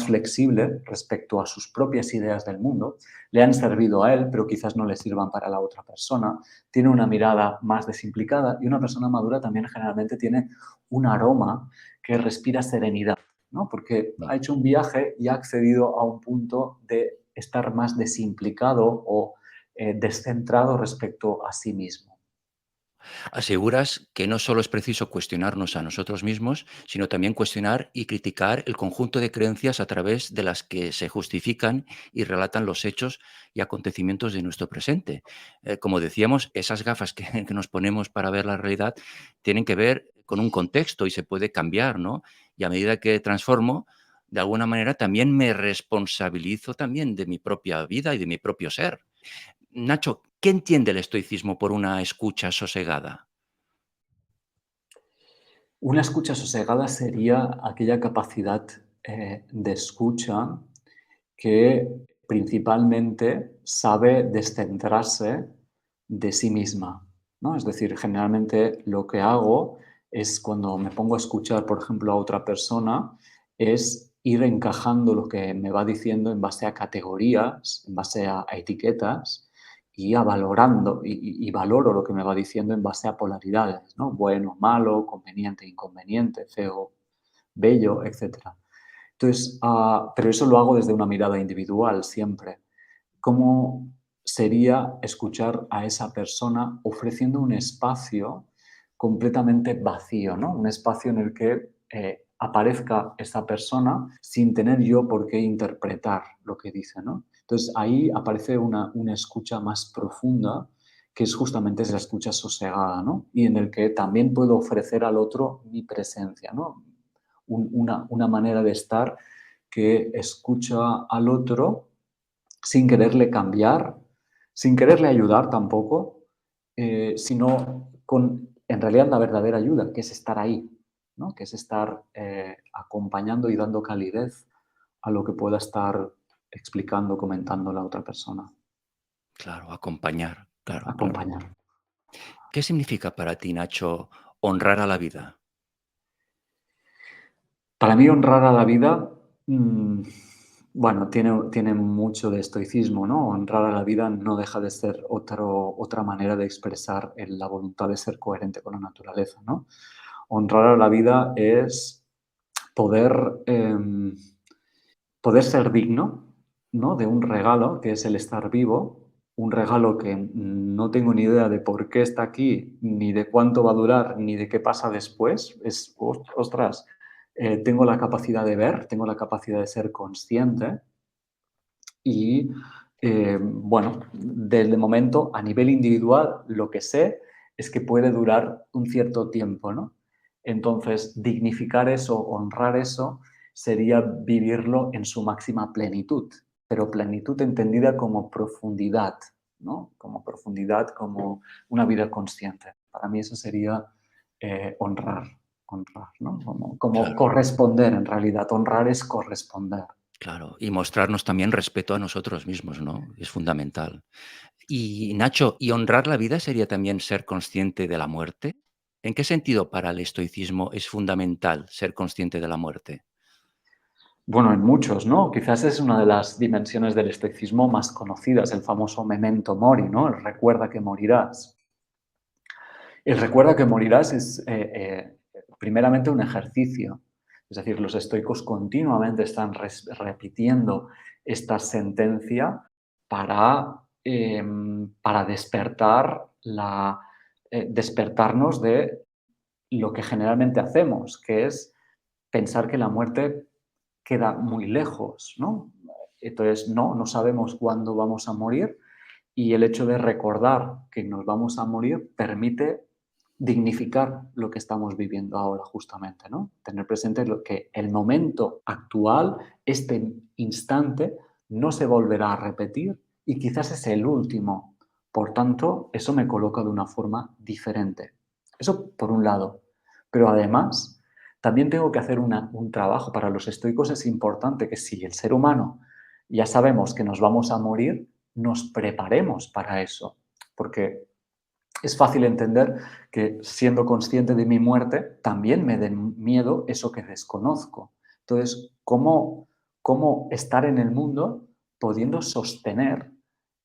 flexible respecto a sus propias ideas del mundo. Le han servido a él, pero quizás no le sirvan para la otra persona. Tiene una mirada más desimplicada y una persona madura también generalmente tiene un aroma que respira serenidad, ¿no? Porque Mm. ha hecho un viaje y ha accedido a un punto de estar más desimplicado o descentrado respecto a sí mismo. Aseguras que no solo es preciso cuestionarnos a nosotros mismos, sino también cuestionar y criticar el conjunto de creencias a través de las que se justifican y relatan los hechos y acontecimientos de nuestro presente. Como decíamos, esas gafas que, que nos ponemos para ver la realidad tienen que ver con un contexto y se puede cambiar, ¿no? Y a medida que transformo, de alguna manera también me responsabilizo también de mi propia vida y de mi propio ser. Nacho, ¿qué entiende el estoicismo por una escucha sosegada? Una escucha sosegada sería aquella capacidad de escucha que principalmente sabe descentrarse de sí misma, ¿no? Es decir, generalmente lo que hago es cuando me pongo a escuchar, por ejemplo, a otra persona, es ir encajando lo que me va diciendo en base a categorías, en base a etiquetas y a valorando y valoro lo que me va diciendo en base a polaridades, ¿no? Bueno, malo, conveniente, inconveniente, feo, bello, etcétera. Entonces, pero eso lo hago desde una mirada individual siempre. ¿Cómo sería escuchar a esa persona ofreciendo un espacio completamente vacío, ¿no? Un espacio en el que aparezca esa persona sin tener yo por qué interpretar lo que dice, ¿no? Entonces ahí aparece una escucha más profunda, que es justamente esa escucha sosegada, ¿no? Y en el que también puedo ofrecer al otro mi presencia, ¿no? Una manera de estar que escucha al otro sin quererle cambiar, sin quererle ayudar tampoco, sino con, en realidad, la verdadera ayuda, que es estar ahí, ¿no? Que es estar acompañando y dando calidez a lo que pueda estar explicando, comentando la otra persona. Claro, acompañar, claro, claro. Acompañar. ¿Qué significa para ti, Nacho, honrar a la vida? Para mí honrar a la vida, bueno, tiene mucho de estoicismo, ¿no? Honrar a la vida no deja de ser otra manera de expresar la voluntad de ser coherente con la naturaleza, ¿no? Honrar a la vida es poder, poder ser digno, ¿no? De un regalo que es el estar vivo, un regalo que no tengo ni idea de por qué está aquí, ni de cuánto va a durar, ni de qué pasa después. Es, ostras, tengo la capacidad de ver, tengo la capacidad de ser consciente y, bueno, desde momento, a nivel individual, lo que sé es que puede durar un cierto tiempo, ¿no? Entonces, dignificar eso, honrar eso, sería vivirlo en su máxima plenitud, pero plenitud entendida como profundidad, ¿no? Como profundidad, como una vida consciente. Para mí eso sería honrar, ¿no? Como Claro, corresponder en realidad. Honrar es corresponder. claro. Y mostrarnos también respeto a nosotros mismos, ¿no? Es fundamental. Y Nacho, ¿y honrar la vida sería también ser consciente de la muerte? ¿En qué sentido para el estoicismo es fundamental ser consciente de la muerte? Bueno, en muchos, ¿no? Quizás es una de las dimensiones del estoicismo más conocidas, el famoso memento mori, ¿no? El recuerda que morirás. El recuerda que morirás es primeramente un ejercicio. Es decir, los estoicos continuamente están repitiendo esta sentencia para despertar despertarnos de lo que generalmente hacemos, que es pensar que la muerte queda muy lejos, ¿no? Entonces, no sabemos cuándo vamos a morir, Y el hecho de recordar que nos vamos a morir permite dignificar lo que estamos viviendo ahora justamente, ¿no? Tener presente lo que el momento actual, este instante, no se volverá a repetir y quizás es el último. Por tanto, eso me coloca de una forma diferente. Eso por un lado. Pero además, también tengo que hacer un trabajo. Para los estoicos es importante que si el ser humano ya sabemos que nos vamos a morir, nos preparemos para eso. Porque es fácil entender que siendo consciente de mi muerte, también me dé miedo eso que desconozco. Entonces, ¿cómo estar en el mundo pudiendo sostener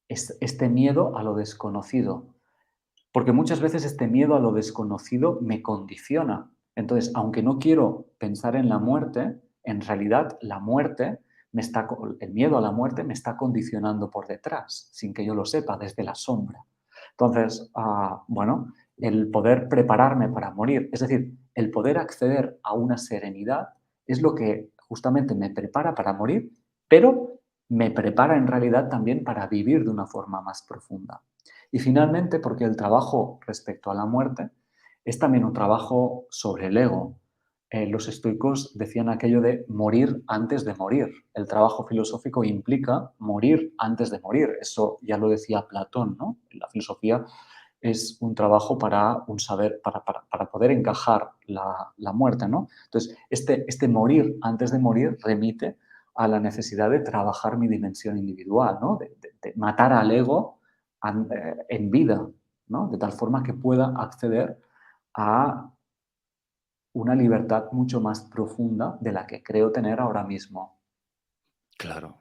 este miedo a lo desconocido? Porque muchas veces este miedo a lo desconocido me condiciona. Entonces, aunque no quiero pensar en la muerte, en realidad la muerte el miedo a la muerte me está condicionando por detrás, sin que yo lo sepa, desde la sombra. Entonces, bueno, el poder prepararme para morir, es decir, el poder acceder a una serenidad es lo que justamente me prepara para morir, pero me prepara en realidad también para vivir de una forma más profunda. Y finalmente, porque el trabajo respecto a la muerte es también un trabajo sobre el ego. Los estoicos decían aquello de morir antes de morir. El trabajo filosófico implica morir antes de morir. Eso ya lo decía Platón, ¿no? La filosofía es un trabajo para un saber, para poder encajar la muerte, ¿no? Entonces, este morir antes de morir remite a la necesidad de trabajar mi dimensión individual, ¿no? De matar al ego en vida, ¿no? De tal forma que pueda acceder a una libertad mucho más profunda de la que creo tener ahora mismo. Claro.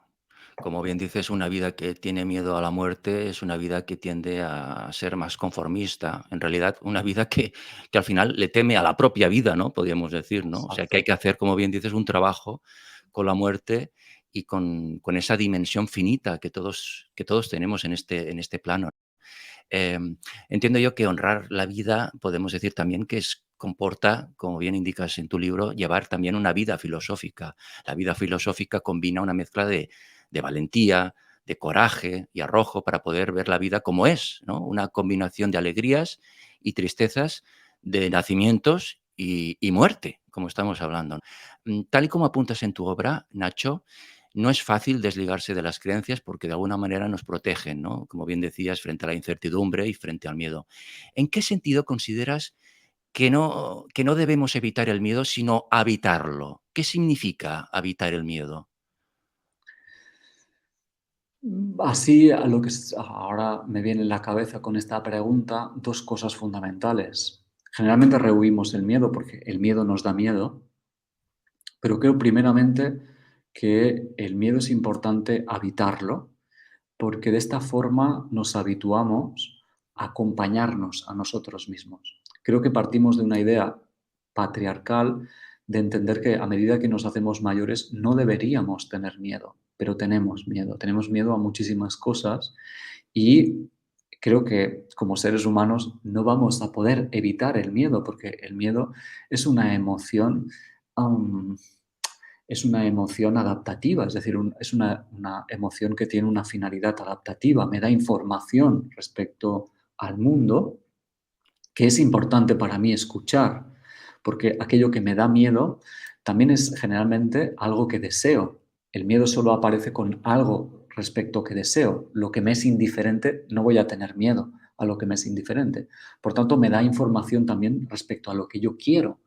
Como bien dices, una vida que tiene miedo a la muerte es una vida que tiende a ser más conformista. En realidad, una vida que al final le teme a la propia vida, ¿no? Podríamos decir, ¿no? O sea, que hay Exacto. que hacer, como bien dices, un trabajo con la muerte y con esa dimensión finita que todos tenemos en este plano. Em, Entiendo yo que honrar la vida, podemos decir también que comporta, como bien indicas en tu libro, llevar también una vida filosófica. La vida filosófica combina una mezcla de valentía, de coraje y arrojo para poder ver la vida como es, ¿no? Una combinación de alegrías y tristezas, de nacimientos y muerte, como estamos hablando. Tal y como apuntas en tu obra, Nacho, no es fácil desligarse de las creencias porque de alguna manera nos protegen, ¿no? Como bien decías, frente a la incertidumbre y frente al miedo. ¿En qué sentido consideras que no debemos evitar el miedo, sino habitarlo? ¿Qué significa habitar el miedo? Así, a lo que ahora me viene en la cabeza con esta pregunta, dos cosas fundamentales. Generalmente rehuimos el miedo porque el miedo nos da miedo, pero creo primeramente que el miedo es importante habitarlo, porque de esta forma nos habituamos a acompañarnos a nosotros mismos. Creo que partimos de una idea patriarcal de entender que a medida que nos hacemos mayores no deberíamos tener miedo, pero tenemos miedo a muchísimas cosas y creo que como seres humanos no vamos a poder evitar el miedo, porque el miedo es una emoción, am, es una emoción adaptativa, es decir, es una emoción que tiene una finalidad adaptativa, me da información respecto al mundo que es importante para mí escuchar, porque aquello que me da miedo también es generalmente algo que deseo. El miedo solo aparece con algo respecto que deseo. Lo que me es indiferente, no voy a tener miedo a lo que me es indiferente. Por tanto, me da información también respecto a lo que yo quiero.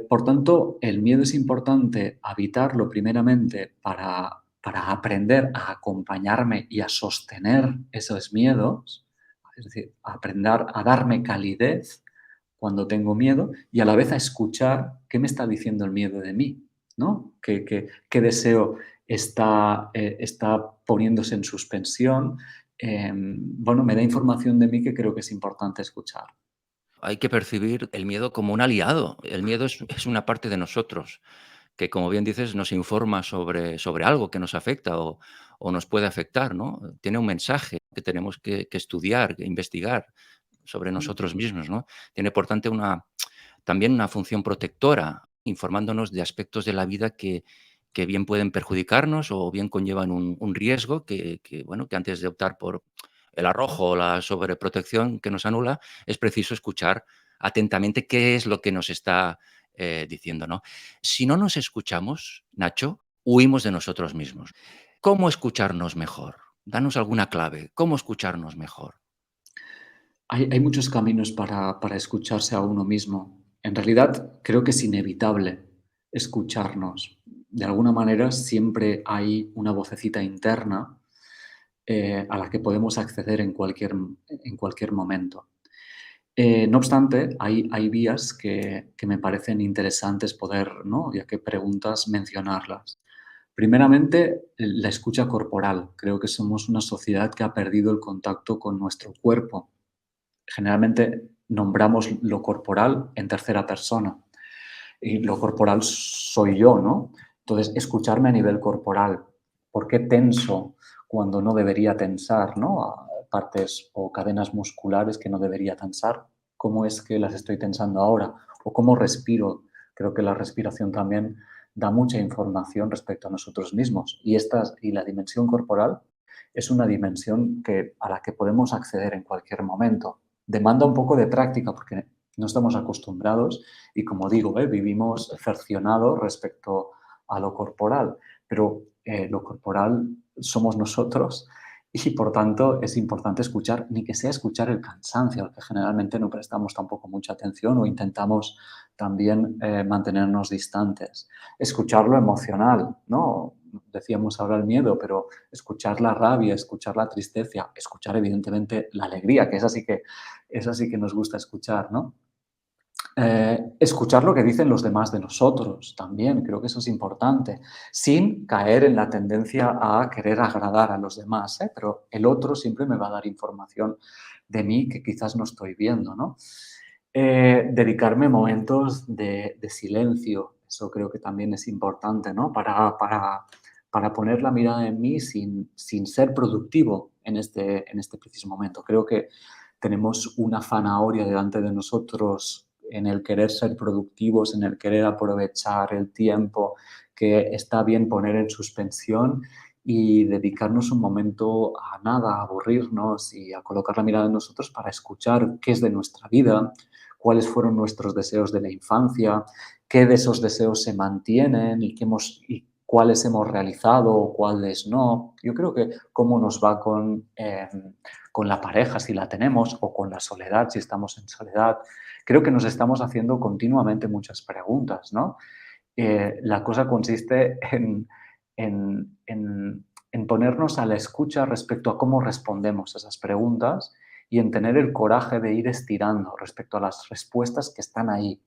Por tanto, el miedo es importante habitarlo primeramente para aprender a acompañarme y a sostener esos miedos, es decir, aprender a darme calidez cuando tengo miedo y a la vez a escuchar qué me está diciendo el miedo de mí, ¿no? ¿Qué deseo está poniéndose en suspensión? Bueno, me da información de mí que creo que es importante escuchar. Hay que percibir el miedo como un aliado. El miedo es una parte de nosotros que, como bien dices, nos informa sobre algo que nos afecta o nos puede afectar, ¿no? Tiene un mensaje que tenemos que estudiar, que investigar sobre nosotros mismos, ¿no? Tiene, por tanto, también una función protectora, informándonos de aspectos de la vida que que bien pueden perjudicarnos o bien conllevan un riesgo bueno, que antes de optar por el arrojo o la sobreprotección que nos anula, es preciso escuchar atentamente qué es lo que nos está diciendo, ¿no? Si no nos escuchamos, Nacho, huimos de nosotros mismos. ¿Cómo escucharnos mejor? Danos alguna clave. ¿Cómo escucharnos mejor? Hay muchos caminos para escucharse a uno mismo. En realidad, creo que es inevitable escucharnos. De alguna manera, siempre hay una vocecita interna a la que podemos acceder en cualquier momento. No obstante, hay vías que me parecen interesantes poder, ¿no? Ya que preguntas, mencionarlas. Primeramente, la escucha corporal. Creo que somos una sociedad que ha perdido el contacto con nuestro cuerpo. Generalmente nombramos lo corporal en tercera persona y lo corporal soy yo, ¿no? Entonces, escucharme a nivel corporal. ¿Por qué tenso cuando no debería tensar, ¿no? Partes o cadenas musculares que no debería tensar. ¿Cómo es que las estoy tensando ahora? ¿O cómo respiro? Creo que la respiración también da mucha información respecto a nosotros mismos. Y la dimensión corporal es una dimensión a la que podemos acceder en cualquier momento. Demanda un poco de práctica porque no estamos acostumbrados y, como digo, vivimos cercionados respecto a lo corporal, pero lo corporal somos nosotros y, por tanto, es importante escuchar, ni que sea escuchar el cansancio, al que generalmente no prestamos tampoco mucha atención o intentamos también mantenernos distantes. Escuchar lo emocional, ¿no? Decíamos ahora el miedo, pero escuchar la rabia, escuchar la tristeza, escuchar evidentemente la alegría, que es así que nos gusta escuchar, ¿no? Escuchar lo que dicen los demás de nosotros también, creo que eso es importante, sin caer en la tendencia a querer agradar a los demás, ¿eh? Pero el otro siempre me va a dar información de mí que quizás no estoy viendo, ¿no? Dedicarme momentos de silencio, eso creo que también es importante, ¿no? Para poner la mirada en mí sin ser productivo en este preciso momento. Creo que tenemos una zanahoria delante de nosotros en el querer ser productivos, en el querer aprovechar el tiempo, que está bien poner en suspensión y dedicarnos un momento a nada, a aburrirnos y a colocar la mirada en nosotros para escuchar qué es de nuestra vida, cuáles fueron nuestros deseos de la infancia, qué de esos deseos se mantienen y cuáles hemos realizado o cuáles no. Yo creo que cómo nos va con la pareja si la tenemos o con la soledad si estamos en soledad. Creo que nos estamos haciendo continuamente muchas preguntas, ¿no? La cosa consiste en ponernos a la escucha respecto a cómo respondemos a esas preguntas y en tener el coraje de ir estirando respecto a las respuestas que están ahí.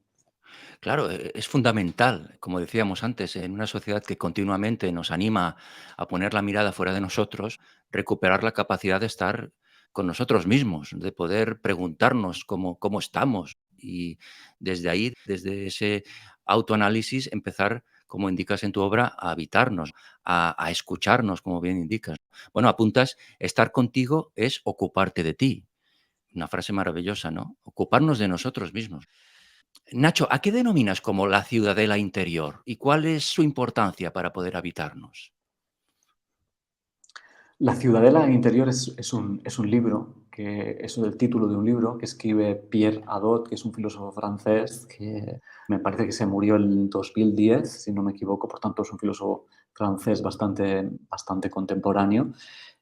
Claro, es fundamental, como decíamos antes, en una sociedad que continuamente nos anima a poner la mirada fuera de nosotros, recuperar la capacidad de estar con nosotros mismos, de poder preguntarnos cómo estamos y desde ahí, desde ese autoanálisis, empezar, como indicas en tu obra, a habitarnos, a escucharnos, como bien indicas. Bueno, apuntas, estar contigo es ocuparte de ti. Una frase maravillosa, ¿no? Ocuparnos de nosotros mismos. Nacho, ¿a qué denominas como la ciudadela interior y cuál es su importancia para poder habitarnos? La ciudadela interior es un libro, que es el título de un libro que escribe Pierre Hadot, que es un filósofo francés que me parece que se murió en 2010, si no me equivoco, por tanto es un filósofo francés bastante contemporáneo,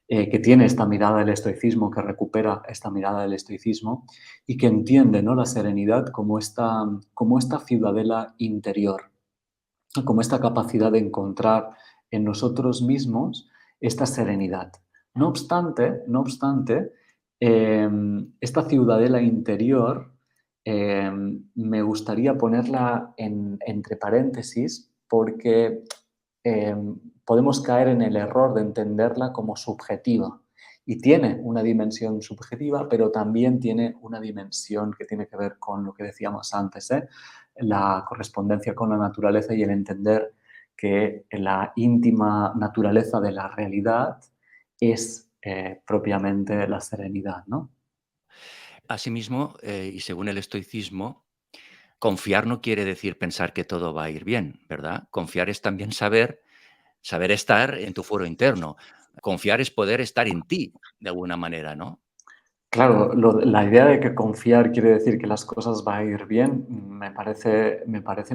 que tiene esta mirada del estoicismo, que recupera esta mirada del estoicismo y que entiende, ¿no?, la serenidad como esta ciudadela interior, como esta capacidad de encontrar en nosotros mismos esta serenidad. No obstante, esta ciudadela interior me gustaría ponerla entre paréntesis porque eh, podemos caer en el error de entenderla como subjetiva. Y tiene una dimensión subjetiva, pero también tiene una dimensión que tiene que ver con lo que decíamos antes, ¿eh? La correspondencia con la naturaleza y el entender que la íntima naturaleza de la realidad es propiamente la serenidad, ¿no? Asimismo, y según el estoicismo, confiar no quiere decir pensar que todo va a ir bien, ¿verdad? Confiar es también saber saber estar en tu fuero interno. Confiar es poder estar en ti, de alguna manera, ¿no? Claro, la idea de que confiar quiere decir que las cosas va a ir bien, me parece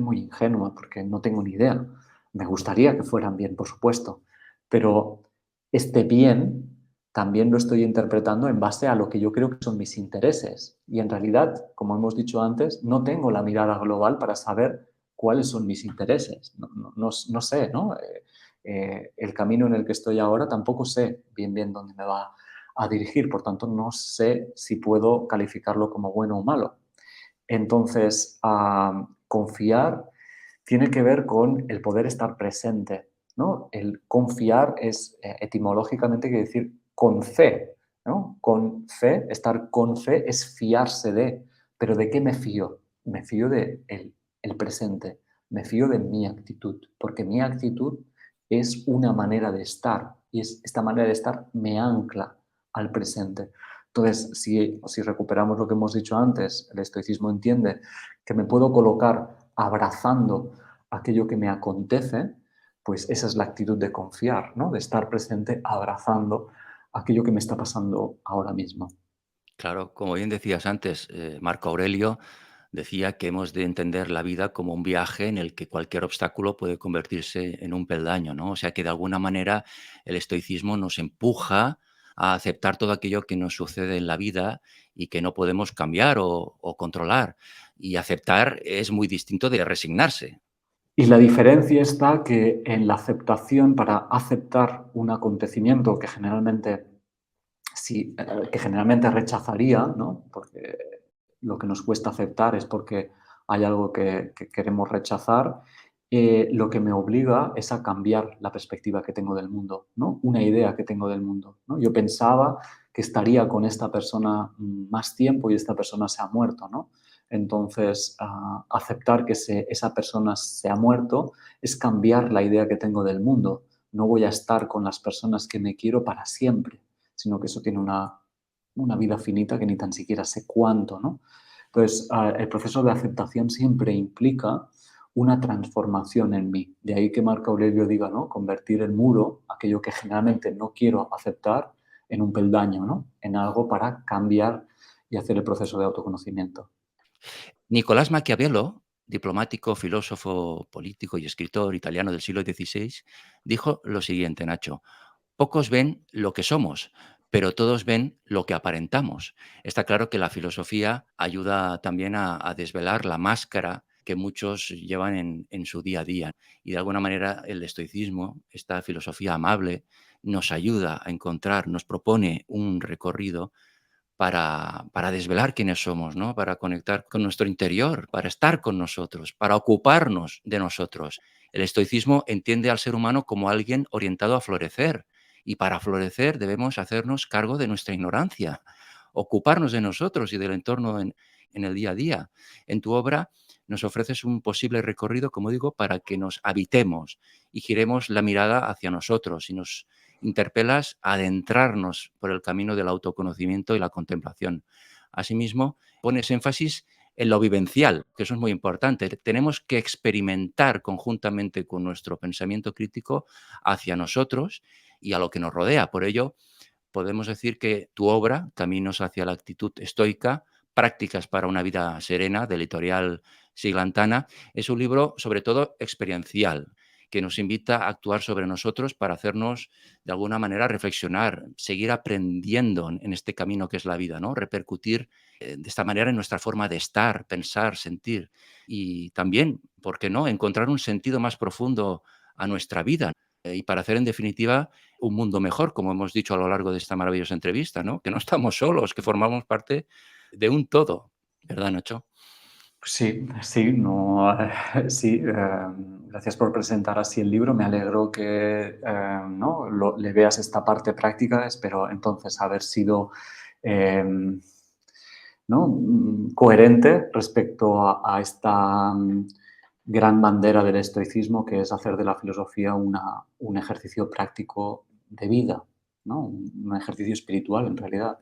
muy ingenua, porque no tengo ni idea. Me gustaría que fueran bien, por supuesto, pero este bien también lo estoy interpretando en base a lo que yo creo que son mis intereses. Y en realidad, como hemos dicho antes, no tengo la mirada global para saber cuáles son mis intereses. No sé, ¿no? El camino en el que estoy ahora tampoco sé bien bien dónde me va a dirigir, por tanto no sé si puedo calificarlo como bueno o malo. Entonces, confiar tiene que ver con el poder estar presente, ¿no? El confiar es, etimológicamente quiere decir con fe, ¿no? Con fe, estar con fe es fiarse de, pero ¿de qué me fío? Me fío de el presente, me fío de mi actitud, porque mi actitud es una manera de estar y esta manera de estar me ancla al presente. Entonces, si recuperamos lo que hemos dicho antes, el estoicismo entiende que me puedo colocar abrazando aquello que me acontece, pues esa es la actitud de confiar, ¿no? De estar presente abrazando aquello que me está pasando ahora mismo. Claro, como bien decías antes, Marco Aurelio decía que hemos de entender la vida como un viaje en el que cualquier obstáculo puede convertirse en un peldaño, ¿no? O sea que de alguna manera el estoicismo nos empuja a aceptar todo aquello que nos sucede en la vida y que no podemos cambiar o controlar. Y aceptar es muy distinto de resignarse. Y la diferencia está que en la aceptación, para aceptar un acontecimiento que generalmente, sí, que generalmente rechazaría, ¿no? Porque lo que nos cuesta aceptar es porque hay algo que queremos rechazar, lo que me obliga es a cambiar la perspectiva que tengo del mundo, ¿no? Una idea que tengo del mundo, ¿no? Yo pensaba que estaría con esta persona más tiempo y esta persona se ha muerto, ¿no? Entonces, aceptar que esa persona se ha muerto es cambiar la idea que tengo del mundo. No voy a estar con las personas que me quiero para siempre, sino que eso tiene una vida finita que ni tan siquiera sé cuánto, ¿no? Entonces, el proceso de aceptación siempre implica una transformación en mí. De ahí que Marco Aurelio diga, ¿no? Convertir el muro, aquello que generalmente no quiero aceptar, en un peldaño, ¿no? En algo para cambiar y hacer el proceso de autoconocimiento. Nicolás Maquiavelo, diplomático, filósofo, político y escritor italiano del siglo XVI, dijo lo siguiente, Nacho: pocos ven lo que somos, pero todos ven lo que aparentamos. Está claro que la filosofía ayuda también a desvelar la máscara que muchos llevan en su día a día. Y de alguna manera el estoicismo, esta filosofía amable, nos ayuda a encontrar, nos propone un recorrido para desvelar quiénes somos, ¿no? Para conectar con nuestro interior, para estar con nosotros, para ocuparnos de nosotros. El estoicismo entiende al ser humano como alguien orientado a florecer, y para florecer debemos hacernos cargo de nuestra ignorancia, ocuparnos de nosotros y del entorno en el día a día. En tu obra nos ofreces un posible recorrido, como digo, para que nos habitemos y giremos la mirada hacia nosotros y nos interpelas a adentrarnos por el camino del autoconocimiento y la contemplación. Asimismo, pones énfasis en lo vivencial, que eso es muy importante. Tenemos que experimentar conjuntamente con nuestro pensamiento crítico hacia nosotros y a lo que nos rodea. Por ello, podemos decir que tu obra, Caminos hacia la actitud estoica, prácticas para una vida serena, de editorial Siglantana, es un libro sobre todo experiencial, que nos invita a actuar sobre nosotros para hacernos, de alguna manera, reflexionar, seguir aprendiendo en este camino que es la vida, ¿no? Repercutir de esta manera en nuestra forma de estar, pensar, sentir y también, ¿por qué no?, encontrar un sentido más profundo a nuestra vida y para hacer, en definitiva, un mundo mejor, como hemos dicho a lo largo de esta maravillosa entrevista, ¿no? Que no estamos solos, que formamos parte de un todo, ¿verdad, Nacho? Sí, sí, no, sí, gracias por presentar así el libro. Me alegro que ¿no? Le veas esta parte práctica. Espero entonces haber sido ¿no? Coherente respecto a esta gran bandera del estoicismo, que es hacer de la filosofía un ejercicio práctico de vida, ¿no? Un ejercicio espiritual en realidad.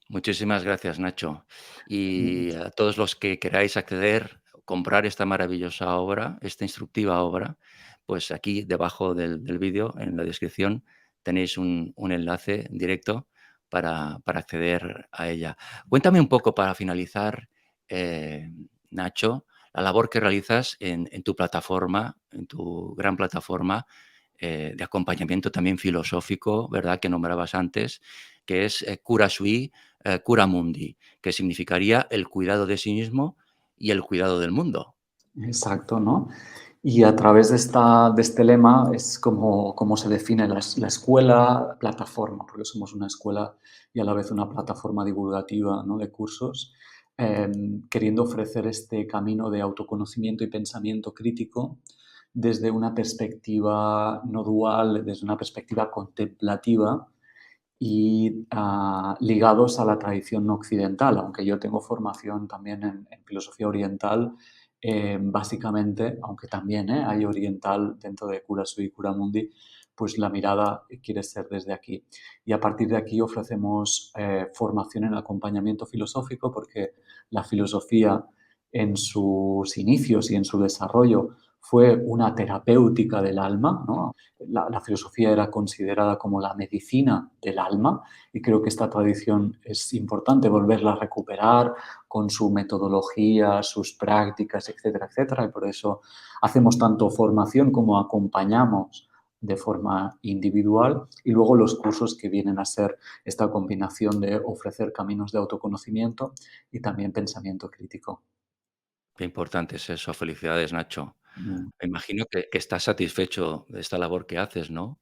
Muchísimas gracias, Nacho. Y a todos los que queráis acceder, comprar esta maravillosa obra, esta instructiva obra, pues aquí debajo del vídeo, en la descripción, tenéis un enlace directo para acceder a ella. Cuéntame un poco para finalizar, eh, Nacho, la labor que realizas en tu plataforma, en tu gran plataforma de acompañamiento también filosófico, ¿verdad? Que nombrabas antes, que es Cura Sui, Cura Mundi, que significaría el cuidado de sí mismo y el cuidado del mundo. Exacto, ¿no? Y a través de este lema es como se define la escuela plataforma, porque somos una escuela y a la vez una plataforma divulgativa, ¿no? De cursos, queriendo ofrecer este camino de autoconocimiento y pensamiento crítico desde una perspectiva no dual, desde una perspectiva contemplativa y ligados a la tradición occidental, aunque yo tengo formación también en filosofía oriental, básicamente, aunque también hay oriental dentro de Cura Sui y Cura Mundi, pues la mirada quiere ser desde aquí. Y a partir de aquí ofrecemos formación en acompañamiento filosófico, porque la filosofía en sus inicios y en su desarrollo fue una terapéutica del alma, ¿no? La filosofía era considerada como la medicina del alma y creo que esta tradición es importante volverla a recuperar con su metodología, sus prácticas, etcétera, etcétera. Y por eso hacemos tanto formación como acompañamos de forma individual y luego los cursos que vienen a ser esta combinación de ofrecer caminos de autoconocimiento y también pensamiento crítico. Qué importante es eso. Felicidades, Nacho. Mm. Me imagino que estás satisfecho de esta labor que haces, ¿no?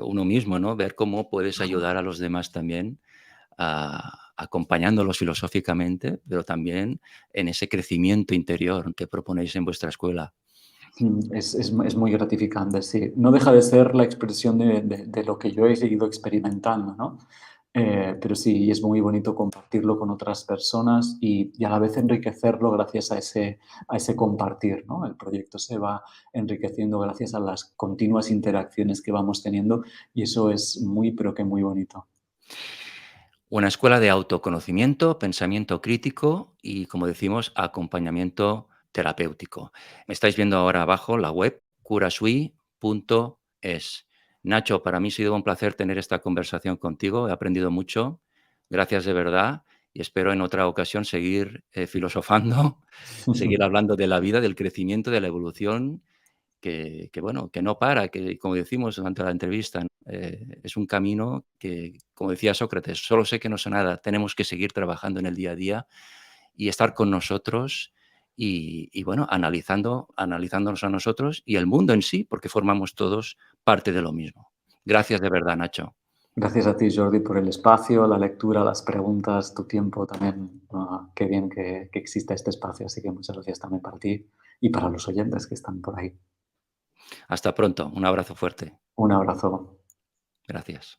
Uno mismo, ¿no? Ver cómo puedes ayudar a los demás también, acompañándolos filosóficamente, pero también en ese crecimiento interior que proponéis en vuestra escuela. Es muy gratificante, sí. No deja de ser la expresión de lo que yo he seguido experimentando, ¿no? Pero sí, es muy bonito compartirlo con otras personas y a la vez enriquecerlo gracias a ese compartir, ¿no? El proyecto se va enriqueciendo gracias a las continuas interacciones que vamos teniendo y eso es muy, pero que muy bonito. Una escuela de autoconocimiento, pensamiento crítico y, como decimos, acompañamiento terapéutico. Me estáis viendo ahora abajo la web curasui.es. Nacho, para mí ha sido un placer tener esta conversación contigo. He aprendido mucho. Gracias de verdad y espero en otra ocasión seguir filosofando, seguir hablando de la vida, del crecimiento, de la evolución bueno, que no para, que como decimos durante la entrevista, ¿no? Es un camino que, como decía Sócrates, solo sé que no sé nada, tenemos que seguir trabajando en el día a día y estar con nosotros bueno, analizándonos a nosotros y el mundo en sí, porque formamos todos parte de lo mismo. Gracias de verdad, Nacho. Gracias a ti, Jordi, por el espacio, la lectura, las preguntas, tu tiempo también. Qué bien que exista este espacio, así que muchas gracias también para ti y para los oyentes que están por ahí. Hasta pronto, un abrazo fuerte. Un abrazo. Gracias.